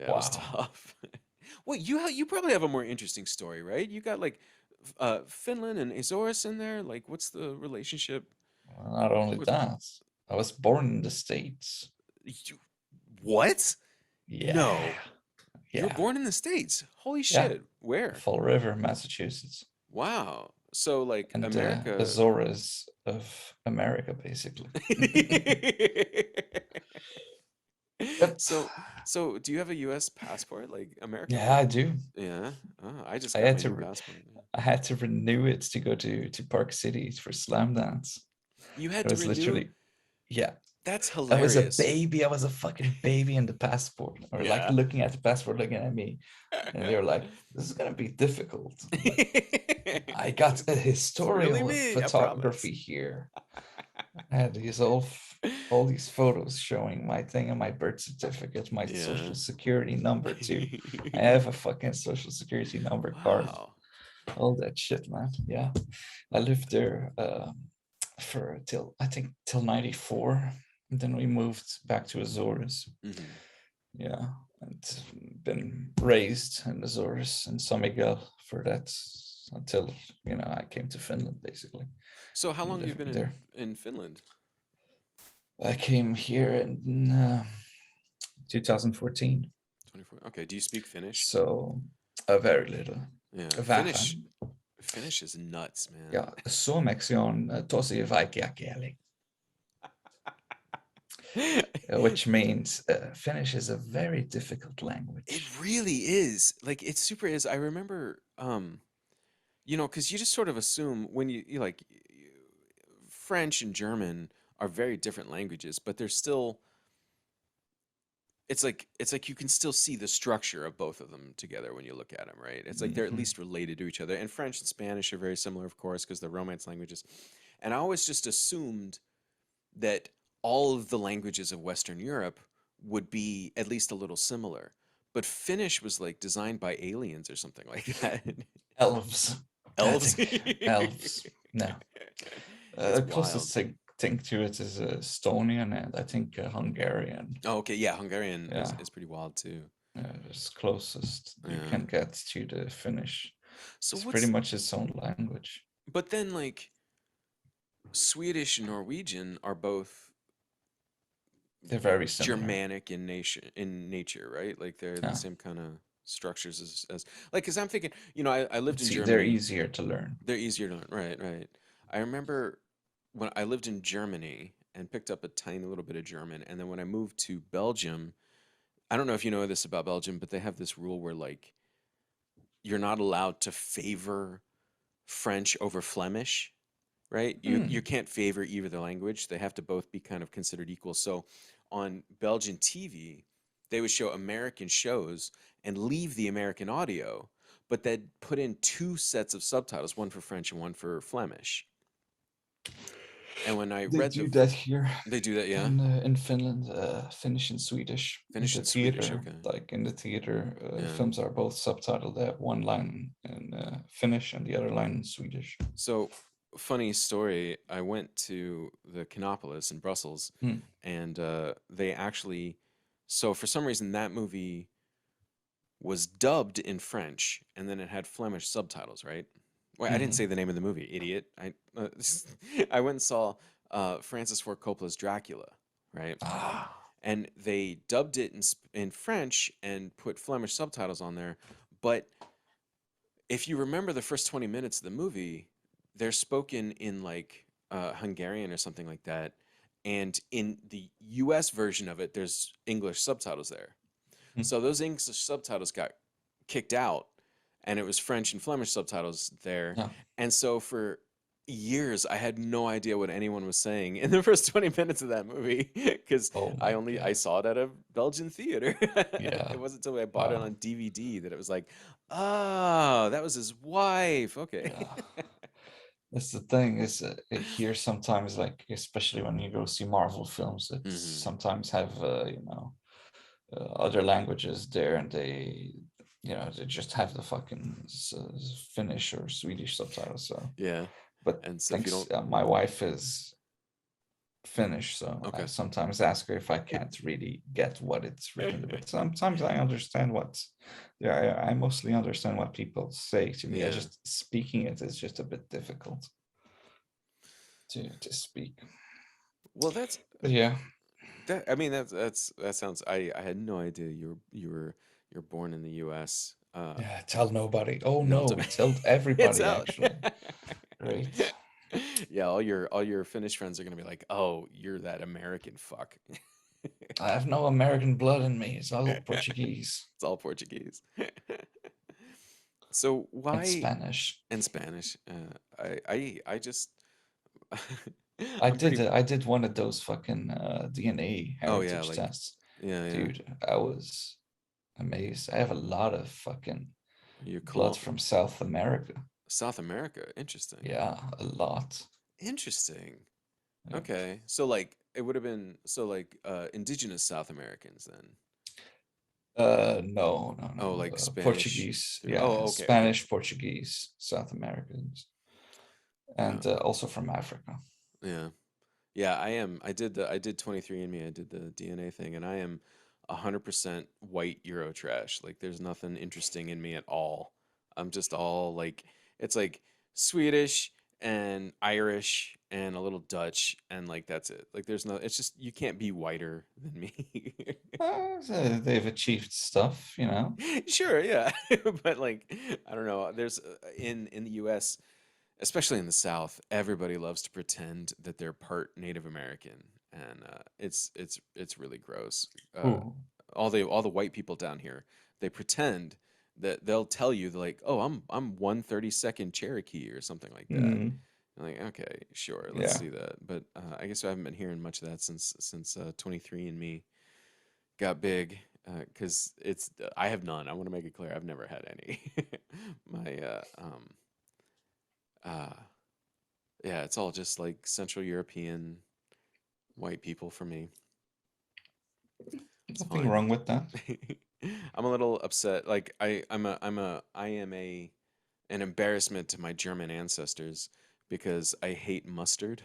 Yeah, it was Wow. tough. Well, you probably have a more interesting story, right? You got like Finland and Azores in there. Like, what's the relationship Well, not only with that, I was born in the States. you? What? Yeah. No, you were Yeah. born in the States. Holy Yeah. shit! Where? Fall River, Massachusetts. Wow. So like And America. Azores of America, basically. Yep. So so do you have a U.S. passport, like American Yeah, one? I do. Yeah. Oh, I just I got had my to new re- passport. I had to renew it to go to Park City for Slam Dance. You had It to was renew? literally, yeah. That's I was a hilarious. baby. I was a fucking baby in the passport, or like Yeah. looking at the passport, looking at me, and they were like, "This is gonna be difficult." I'm like, I got a It's really historical me, I promise. photography here. I had all these photos showing my thing and my birth certificate, my Yeah. social security number too. I have a fucking social security number card, Wow. all that shit, man. Yeah, I lived there for till I think till '94. And then we moved back to Azores. Hmm. Yeah, and been raised in Azores and San Miguel for that until I came to Finland basically So how and long have you living been there. in Finland? I came here in 2014, 24. Okay. Do you speak Finnish? so very little. Yeah. Finnish Vähän. Finnish is nuts, man. Ja suomeksi on tosi vaikea kieli, which means Finnish is a very difficult It language. really is. Like it super is. I remember because you just sort of assume when you like French and German are very different languages, but they're still it's like you can still see the structure of both of them together when you look at them, right? It's like they're at Mhm. least related to each other. And French and Spanish are very similar, of course, because they're Romance languages. And I always just assumed that all of the languages of Western Europe would be at least a little similar. But Finnish was like designed by aliens or something like that. Elves. I Elves. think elves. No. It's Closest wild. thing to it is Estonian and I think Hungarian. Oh, okay. Yeah, Hungarian Yeah, is pretty wild too. it's closest you Yeah. can get to the Finnish. So It's pretty what's much its own language. but then like Swedish and Norwegian are both They're very similar. Germanic in nature, right? Like they're the Yeah, same kind of structures as like because I'm thinking, I lived in they're Germany. easier to learn. They're easier to learn, right, right. I remember when I lived in Germany and picked up a tiny little bit of German, and then when I moved to Belgium, I don't know if you know this about Belgium, but they have this rule where like you're not allowed to favor French over Flemish, right? You Hmm. can't favor either the language. They have to both be kind of considered equal. So on Belgian TV, they would show American shows and leave the American audio, but they'd put in two sets of subtitles, one for French and one for Flemish. And when I They read do the, that here they do that, yeah, in Finland. Finnish and Swedish in Finnish the and Swedish, theater. okay, Like in the theater, yeah. films are both subtitled. They have one line in Finnish and the other line in Swedish. So, funny story. I went to the Kinopolis in Brussels, Hmm. and they actually. So for some reason, that movie was dubbed in French, and then it had Flemish subtitles. Right? Wait, I didn't Hmm. say the name of the movie, idiot. I went and saw Francis Ford Coppola's Dracula. Right? Ah, And they dubbed it in French and put Flemish subtitles on there, but if you remember the first 20 minutes of the movie, they're spoken in like Hungarian or something like that. And in the US version of it, there's English subtitles there. hmm. So those English subtitles got kicked out, and it was French and Flemish subtitles there. Yeah. And so for years, I had no idea what anyone was saying in the first 20 minutes of that movie because Oh I my only I god. saw it at a Belgian theater. Yeah. It wasn't until I bought it Wow. on DVD that it was like, oh, that was his wife. Okay. Yeah. That's the thing is here sometimes like especially when you go see Marvel films, it Hmm. sometimes have other languages there, and they just have the fucking Finnish or Swedish subtitles. So, Yeah. but And so if you thanks, don't, my wife is Finnish, so I okay. sometimes ask her if I can't really get what it's written. But sometimes I understand what, yeah, I mostly understand what people say to me. I Yeah. just speaking it is just a bit difficult to speak. Well, that's But yeah, that. I mean, that sounds. I had no idea you're born in the U.S. yeah, tell nobody. Oh No, no, tell it's everybody out. actually. Great. Yeah, all your Finnish friends are gonna be like, "Oh, you're that American fuck." I have no American blood in me. It's all Portuguese It's all Portuguese. So and why Spanish. and Spanish? I just I I'm did pretty. I did one of those fucking DNA Oh yeah, heritage like tests, yeah, yeah. dude. I was amazed. I have a lot of fucking You're blood from South America. South America. Interesting. Yeah, a lot. Interesting. Yeah. Okay, so like it would have been so like indigenous South Americans then. No, no, Oh, no. like Spanish Portuguese. through. Yeah, Oh, okay, okay. Spanish, Portuguese, South Americans, Oh, and also from Africa. yeah. Yeah, I am. I did 23andMe. I did the DNA thing, and I am 100% white Euro trash. Like there's nothing interesting in me at all. I'm just all like it's like Swedish and Irish and a little Dutch and like that's it. Like there's no it's just you can't be whiter than me. So they've achieved stuff, you know. Sure, yeah. But like I don't know, there's in the US, especially in the South, everybody loves to pretend that they're part Native American, and it's really gross. Uh, Who? all the white people down here, they pretend that they'll tell you like, oh, I'm 1/32nd Cherokee or something like that. Mm, I'm like, okay, sure, let's yeah. see that. But I guess I haven't been hearing much of that since 23andMe got big. Because it's I have none. I want to make it clear I've never had any. My uh, yeah, it's all just like Central European white people for me. It's Nothing fine. wrong with that. I'm a little upset. Like I am an embarrassment to my German ancestors because I hate mustard.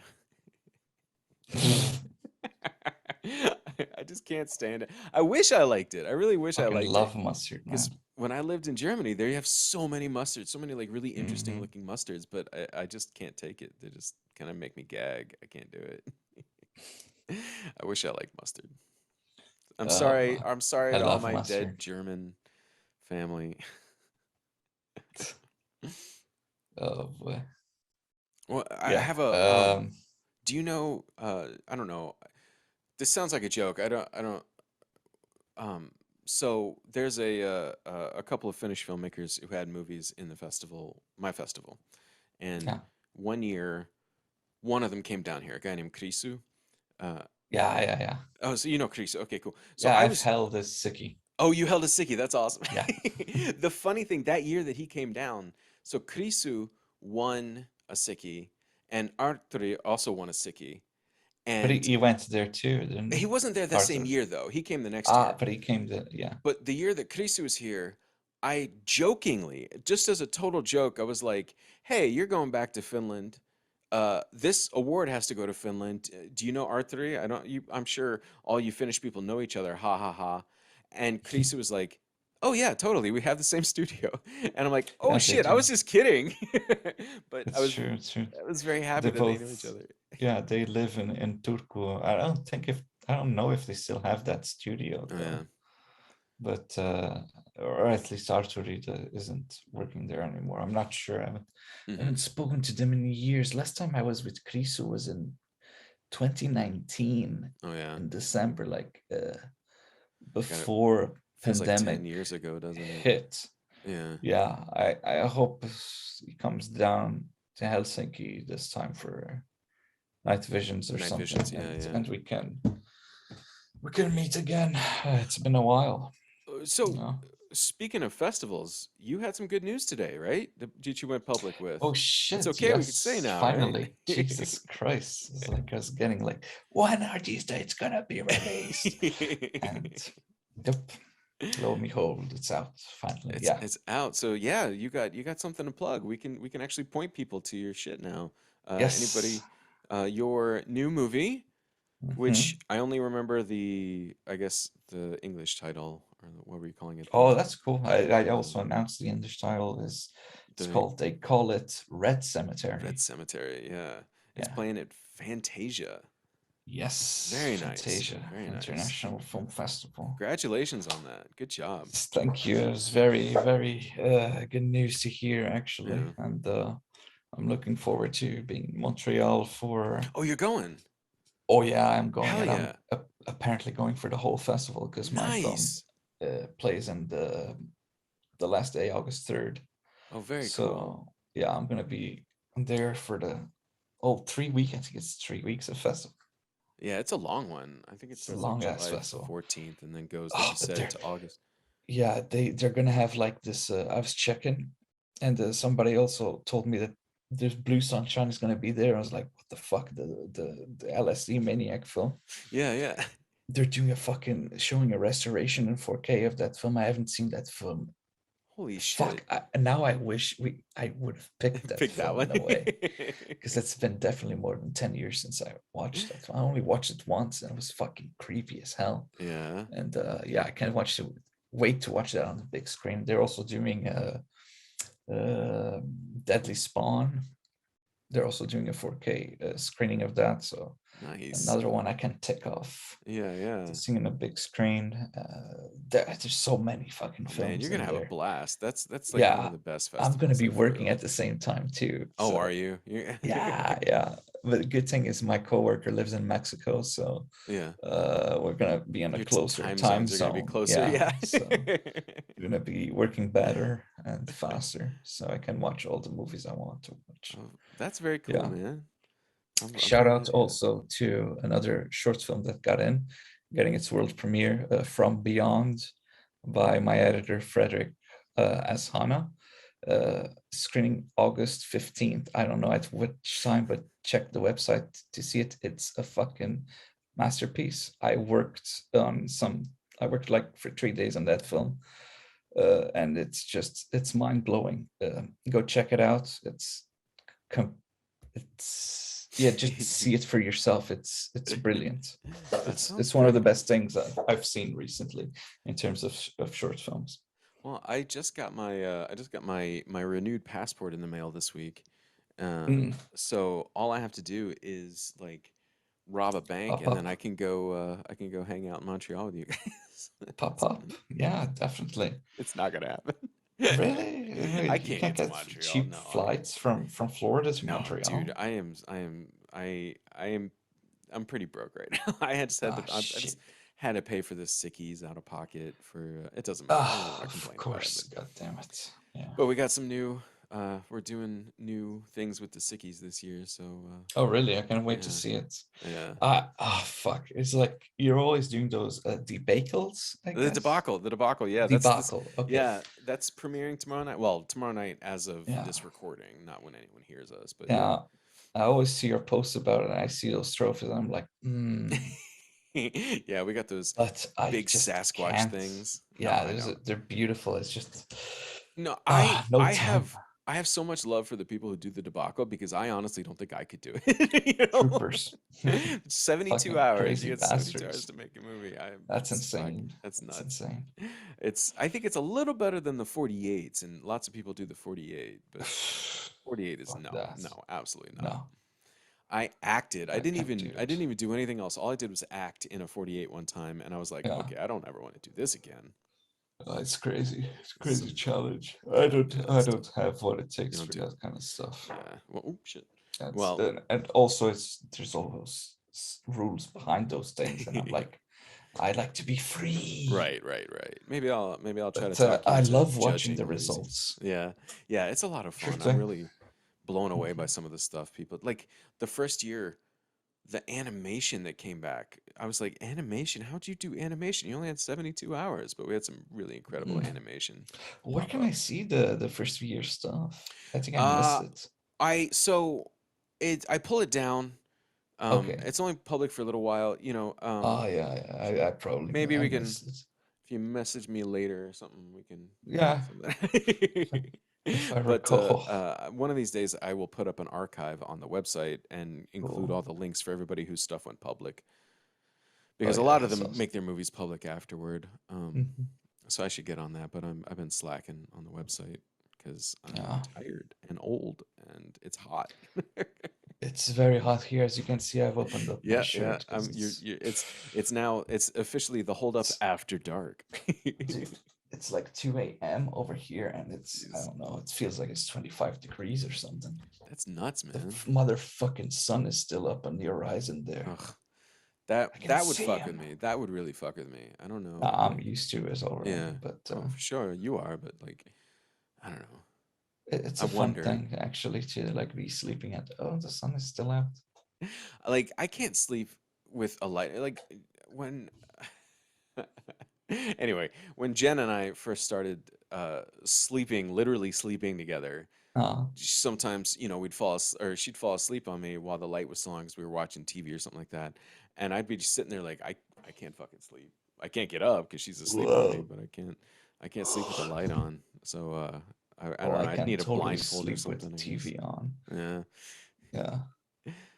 I just can't stand it. I wish I liked it. I really wish I Fucking liked it. love mustard, Because man. when I lived in Germany, they have so many mustards, so many like really interesting Hmm. looking mustards, but I just can't take it. They just kind of make me gag. I can't do it. I wish I liked mustard. I'm sorry. Oh, I'm sorry I to all love my dead mustard. German family. Oh boy. Well, I Yeah. have a do you know I don't know. This sounds like a joke. I don't um so there's a couple of Finnish filmmakers who had movies in the festival, my festival. And Yeah. one year one of them came down here, a guy named Krisu. Uh Yeah. Yeah. Yeah. oh, so you know Krisu. Okay, cool. So Yeah. I I've was held a sickie. oh, you held a sickie. That's awesome. Yeah. The funny thing that year that he came down, so Krisu won a sickie and Arturi also won a sickie. But And he went there too, didn't he he? wasn't there the same Arthur. year though. He came the next Ah, year. but he came to, yeah. But the year that Krisu was here, I jokingly, just as a total joke, I was like, "Hey, you're going back to Finland. This award has to go to Finland. Do you know Arturi? I don't. You, I'm sure all you Finnish people know each other. Ha ha ha." And Krisu was like, "Oh yeah, totally. We have the same studio." And I'm like, "Oh Yeah, they shit, I do. was just kidding." But It's true. It's true. I was very They happy that they knew each both, other. yeah, they live in Turku. I don't know if they still have that studio Oh yeah. though. But or at least Arturita isn't working there anymore. I'm not sure. I Hmm. haven't spoken to them in years. Last time I was with Krisu was in 2019 Oh yeah. in December, like Got it. before Feels like 10 pandemic years ago, doesn't it? hit. Yeah. Yeah, I hope he comes down to Helsinki this time for night visions or Night something, visions. Yeah, yeah. and we can meet again. It's been a while. So, Yeah. speaking of festivals, you had some good news today, right? That you went public with. Oh It's shit, okay, we could say yes, now, right? finally. Jesus Christ. It's like I was getting like, when are these dates gonna be released? And yep, lo and behold, it's out finally. It's Yeah. it's out. So yeah, you got something to plug. We can actually point people to your shit now. Yes. Anybody, your new movie, which Hmm. I only remember I guess the English title, or what were you calling it? Oh, that's cool. I The also announced the English title is the they call it Red Red Cemetery. Cemetery. Yeah, it's Yeah. playing at Fantasia. Yes, Very nice. Fantasia Very nice. International Film Festival. Congratulations on that. Good job. Thank you. It was very, very good news to hear, actually. Yeah. And I'm looking forward to being in Montreal for. Oh, you're going. Oh yeah, I'm going, Hell and I'm yeah. apparently going for the whole festival because my film Nice. plays in the last day, August 3rd. Oh, very cool. So yeah, I'm gonna be there for the 3 weeks. I think it's 3 weeks of festival. Yeah, it's a long one. I think it It's a starts like long ass July festival. 14th and then goes, like Oh, you but said, to August. yeah, they're gonna have like this. I was checking, and somebody also told me that there's Blue Sunshine is gonna be there. I was like, what the fuck? The LSD Maniac film. Yeah, yeah. They're doing a fucking showing a restoration in 4K of that film. I haven't seen that film. Holy Fuck. shit. Now I wish I would have picked that Pick that film one. in a way, because it's been definitely more than 10 years since I watched that film. I only watched it once, and it was fucking creepy as hell. Yeah. And yeah, I can't wait to watch that on the big screen. They're also doing Deadly Spawn. They're also doing a 4K screening of that. So Nice. another one I can tick off Yeah, yeah. to see on a big screen. There's so many fucking Oh, man, films you're gonna in have a there. blast. That's like one Yeah, of the best I'm gonna festivals be there for working real. at the same time too. Oh, are So you? Yeah. yeah. But the good thing is my coworker lives in Mexico, so Yeah. we're gonna be in a Your closer time time zones are gonna be zone. closer. Yeah, Yeah. so we're gonna be working better and faster, so I can watch all the movies I want to watch. Oh, that's very cool, Yeah. man. I'm Shout very out happy. also to another short film that getting its world premiere, From Beyond, by my editor Frederick Ashana. Screening August 15th. I don't know at which time, but check the website to see it. It's a fucking masterpiece. I worked like for 3 days on that film, and it's mind blowing. Go check it out. It's yeah, just see it for yourself. It's brilliant. That It's sounds it's one of the great. best things I've seen recently in terms of short films. Well, I just got my renewed passport in the mail this week. Mm, So all I have to do is like rob a bank, pop and then up, I can go hang out in Montreal with you guys. pop up. Yeah, definitely. It's not gonna happen. Really? I You can't can't get to get Montreal. cheap flights from Florida to No, dude. Montreal. I am I'm pretty broke right now. Ah, I just shit. had to pay for the sickies out of pocket for it doesn't matter. I don't want Ah, to of complain about it, course. God damn it. Yeah. but we got some new we're doing new things with the sickies this year, so Oh, really? I can't wait to yeah. see it. Yeah. Fuck. It's like you're always doing those debacles, I guess. The debacle, yeah, that's this Debacle. Okay. yeah, that's premiering tomorrow night. Well, tomorrow night as of Yeah. this recording, not when anyone hears us, but yeah. Yeah. I always see your posts about it, and I see those trophies, and I'm like, Yeah, we got those but I big just Sasquatch can't. things. No, Yeah, I know. they're beautiful. It's just No, no time. I have so much love for the people who do the debacle because I honestly don't think I could do it. You know, Troopers. 72 Fucking hours. You crazy get 72 hours bastards. to make a movie. That's It's fuck. insane. That's That's nuts. insane. I think it's a little better than the 48s, and lots of people do the 48, but 48 is Fuck that. no, absolutely not. No, I acted. I can't do I it. didn't even do anything else. All I did was act in a 48 one time, and I was like, Yeah. okay, I don't ever want to do this again. It's crazy. It's a This is crazy some challenge. I don't yeah, I it's don't tough. have what it You takes don't for do that kind of stuff. yeah. Well, oh shit. That's Well, and also there's all those rules behind those things, and I'm like, I like to be free. right. Maybe I'll try to But talk you I into love watching judging the movies. results. Yeah, yeah, it's a lot of Sure fun. I'm thing. really blown away by some of the stuff people like the first year, the animation that came back. I was like, animation? How'd you do animation? You only had 72 hours, but we had some really incredible Mm. animation Where pop can I up. see the first year stuff? I think I missed Uh it. I so I pull it down. Okay. It's only public for a little while, Oh yeah, I probably maybe I we can missed it. if you message me later or something, we can Yeah, some of that. if I But recall. one of these days, I will put up an archive on the website and include Cool. all the links for everybody whose stuff went public, Oh because a yeah, lot of that's them awesome. make their movies public afterward. Mhm. So I should get on that, but I've been slacking on the website because I'm Yeah, tired and old and it's hot. it's very hot here, as you can see. I've opened up my Yeah. shirt because It's now it's officially the hold up it's after dark. dude, it's like 2 a.m. over here, and it's I Jeez, don't know. It feels like it's 25 degrees or something. that's nuts, The man. motherfucking sun is still up on the horizon there. Ugh. I can That would see fuck with him. me. That would really fuck with me. I don't know. I'm Like, used to it yeah. already, but Oh, for sure you are, but like, I don't know. it's I a fun wonder. thing actually to like be sleeping at. Oh, the sun is still out. Like, I can't sleep with a light. Like, when. Anyway, when Jen and I first started sleeping, literally sleeping together, Oh, sometimes we'd or she'd fall asleep on me while the light was still on because we were watching TV or something like that, and I'd be just sitting there like I can't fucking sleep. I can't get up because she's asleep on me, whoa. but I can't sleep with the light on. So I Oh, don't I know. I'd can need a totally blindfold or sleep with the something, I guess. TV on. Yeah. Yeah.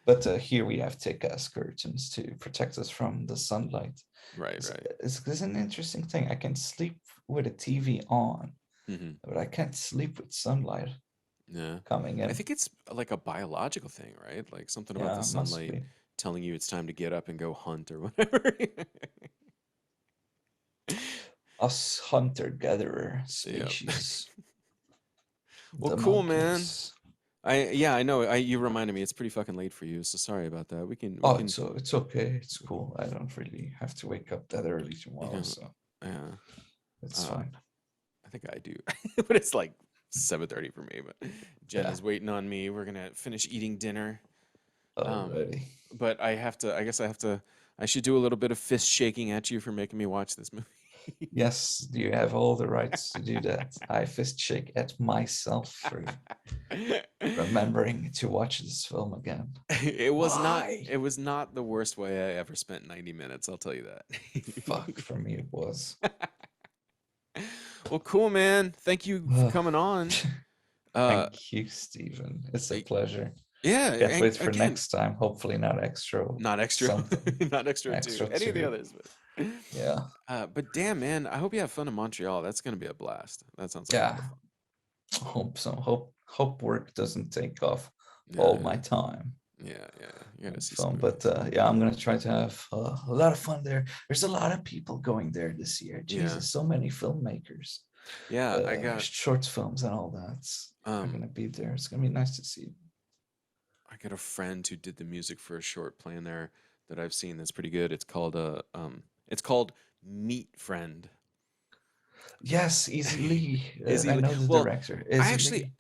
But here we have thick-ass curtains to protect us from the sunlight. Right. It's, Right. it's an interesting thing. I can sleep with a TV on, Hmm. but I can't sleep with sunlight Yeah. coming I in. think it's like a biological thing, right? Like something about the Yeah, must sunlight be. telling you it's time to get up and go hunt or whatever. Us hunter-gatherer Yeah. species, Well, the cool, man. monkeys. Yeah, I know. You reminded me. It's pretty fucking late for you, so sorry about that. We Oh, can it's okay. It's cool. I don't really have to wake up that early you tomorrow, know so yeah. it's Uh, fine. I think I do, but it's like 7:30 for me. But Jen Yeah, is waiting on me. We're gonna finish eating dinner. Um, already. but I have to. I guess I have to. I should do a little bit of fist shaking at you for making me watch this movie. Yes, you have all the rights to do that. I fist shake at myself for remembering to watch this film again. It was not. Why? It was not the worst way I ever spent 90 minutes. I'll tell you that. Fuck, for me it was. Well, cool, man. Thank you for coming on. Thank you, Stephen. It's a pleasure. Yeah. Can't wait for again, next time. Hopefully not Xtro. not extra. Something. Not extra two. Xtro Any of the 2. others. But, Yeah. but damn, man. I hope you have fun in Montreal. That's gonna be a blast. That sounds like a lot Yeah. of fun. Hope so. Hope work doesn't take off Yeah, all yeah. my time. Yeah. You gotta see Film, some but yeah, I'm gonna try to have a lot of fun there. There's a lot of people going there this year. Jesus, so many filmmakers. Yeah, I got short films and all that. Are gonna be there. It's gonna be nice to see. I got a friend who did the music for a short playing there that I've seen that's pretty good. It's called Meat Friend. Yes, Easily. Izzy I Lee. know the Well, director.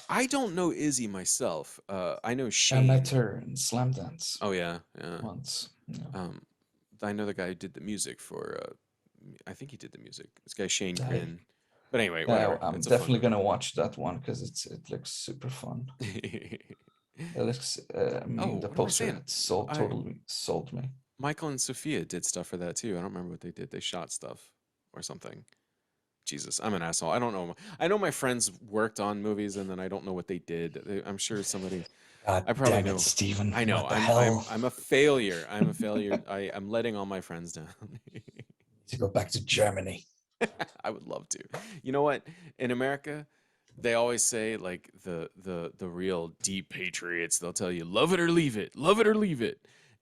I don't know Izzy myself. I know I Shane. met her in Slam Dance Oh yeah. once. Yeah. I know the guy who did the music for. I think he did the music. This guy Shane I- Grin. But anyway, Yeah, whatever. I'm It's a definitely fun gonna watch that one because it looks super fun. movie. It looks. I mean, the What am I poster saying? totally sold me. Michael and Sophia did stuff for that too. I don't remember what they did. They shot stuff or something. Jesus, I'm an asshole. I don't know. I know my friends worked on movies, and then I don't know what they did. I'm sure somebody. God I probably damn know. it, Steven. I know. What the I'm hell? I'm a failure. I'm a failure. I'm letting all my friends down. To go back to Germany. I would love to. You know what? In America, they always say like the real deep patriots. They'll tell you, "Love it or leave it. Love it or leave it."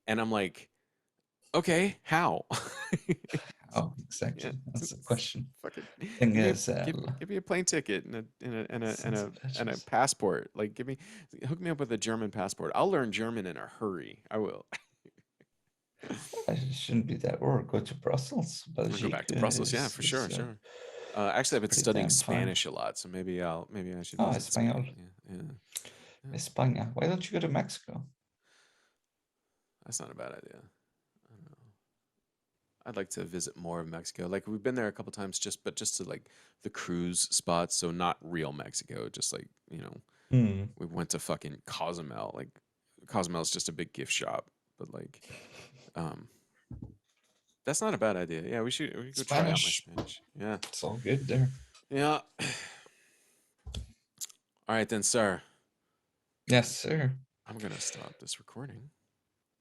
And I'm like, okay, how? Oh, exactly. Yeah, That's the question. fucking Thing give me, is, give me a plane ticket and sons a of and a bitches. passport. Like, hook me up with a German passport. I'll learn German in a hurry. I will. I shouldn't be that, or go to Brussels. I'll go back to Brussels. Yeah, for sure, sure. Actually, I've been pretty studying damn fine. Spanish a lot, so maybe I should Oh, visit Espanol. Spain. Yeah. España. Why don't you go to Mexico? That's not a bad idea. I don't know. I'd like to visit more of Mexico. Like we've been there a couple times, just to like the cruise spots. So not real Mexico, just like we went to fucking Cozumel. Like Cozumel's just a big gift shop, but like, that's not a bad idea. Yeah, we could go try out my Spanish. Spanish. Yeah, It's all good there. yeah. All right then, sir. Yes, sir. I'm gonna stop this recording.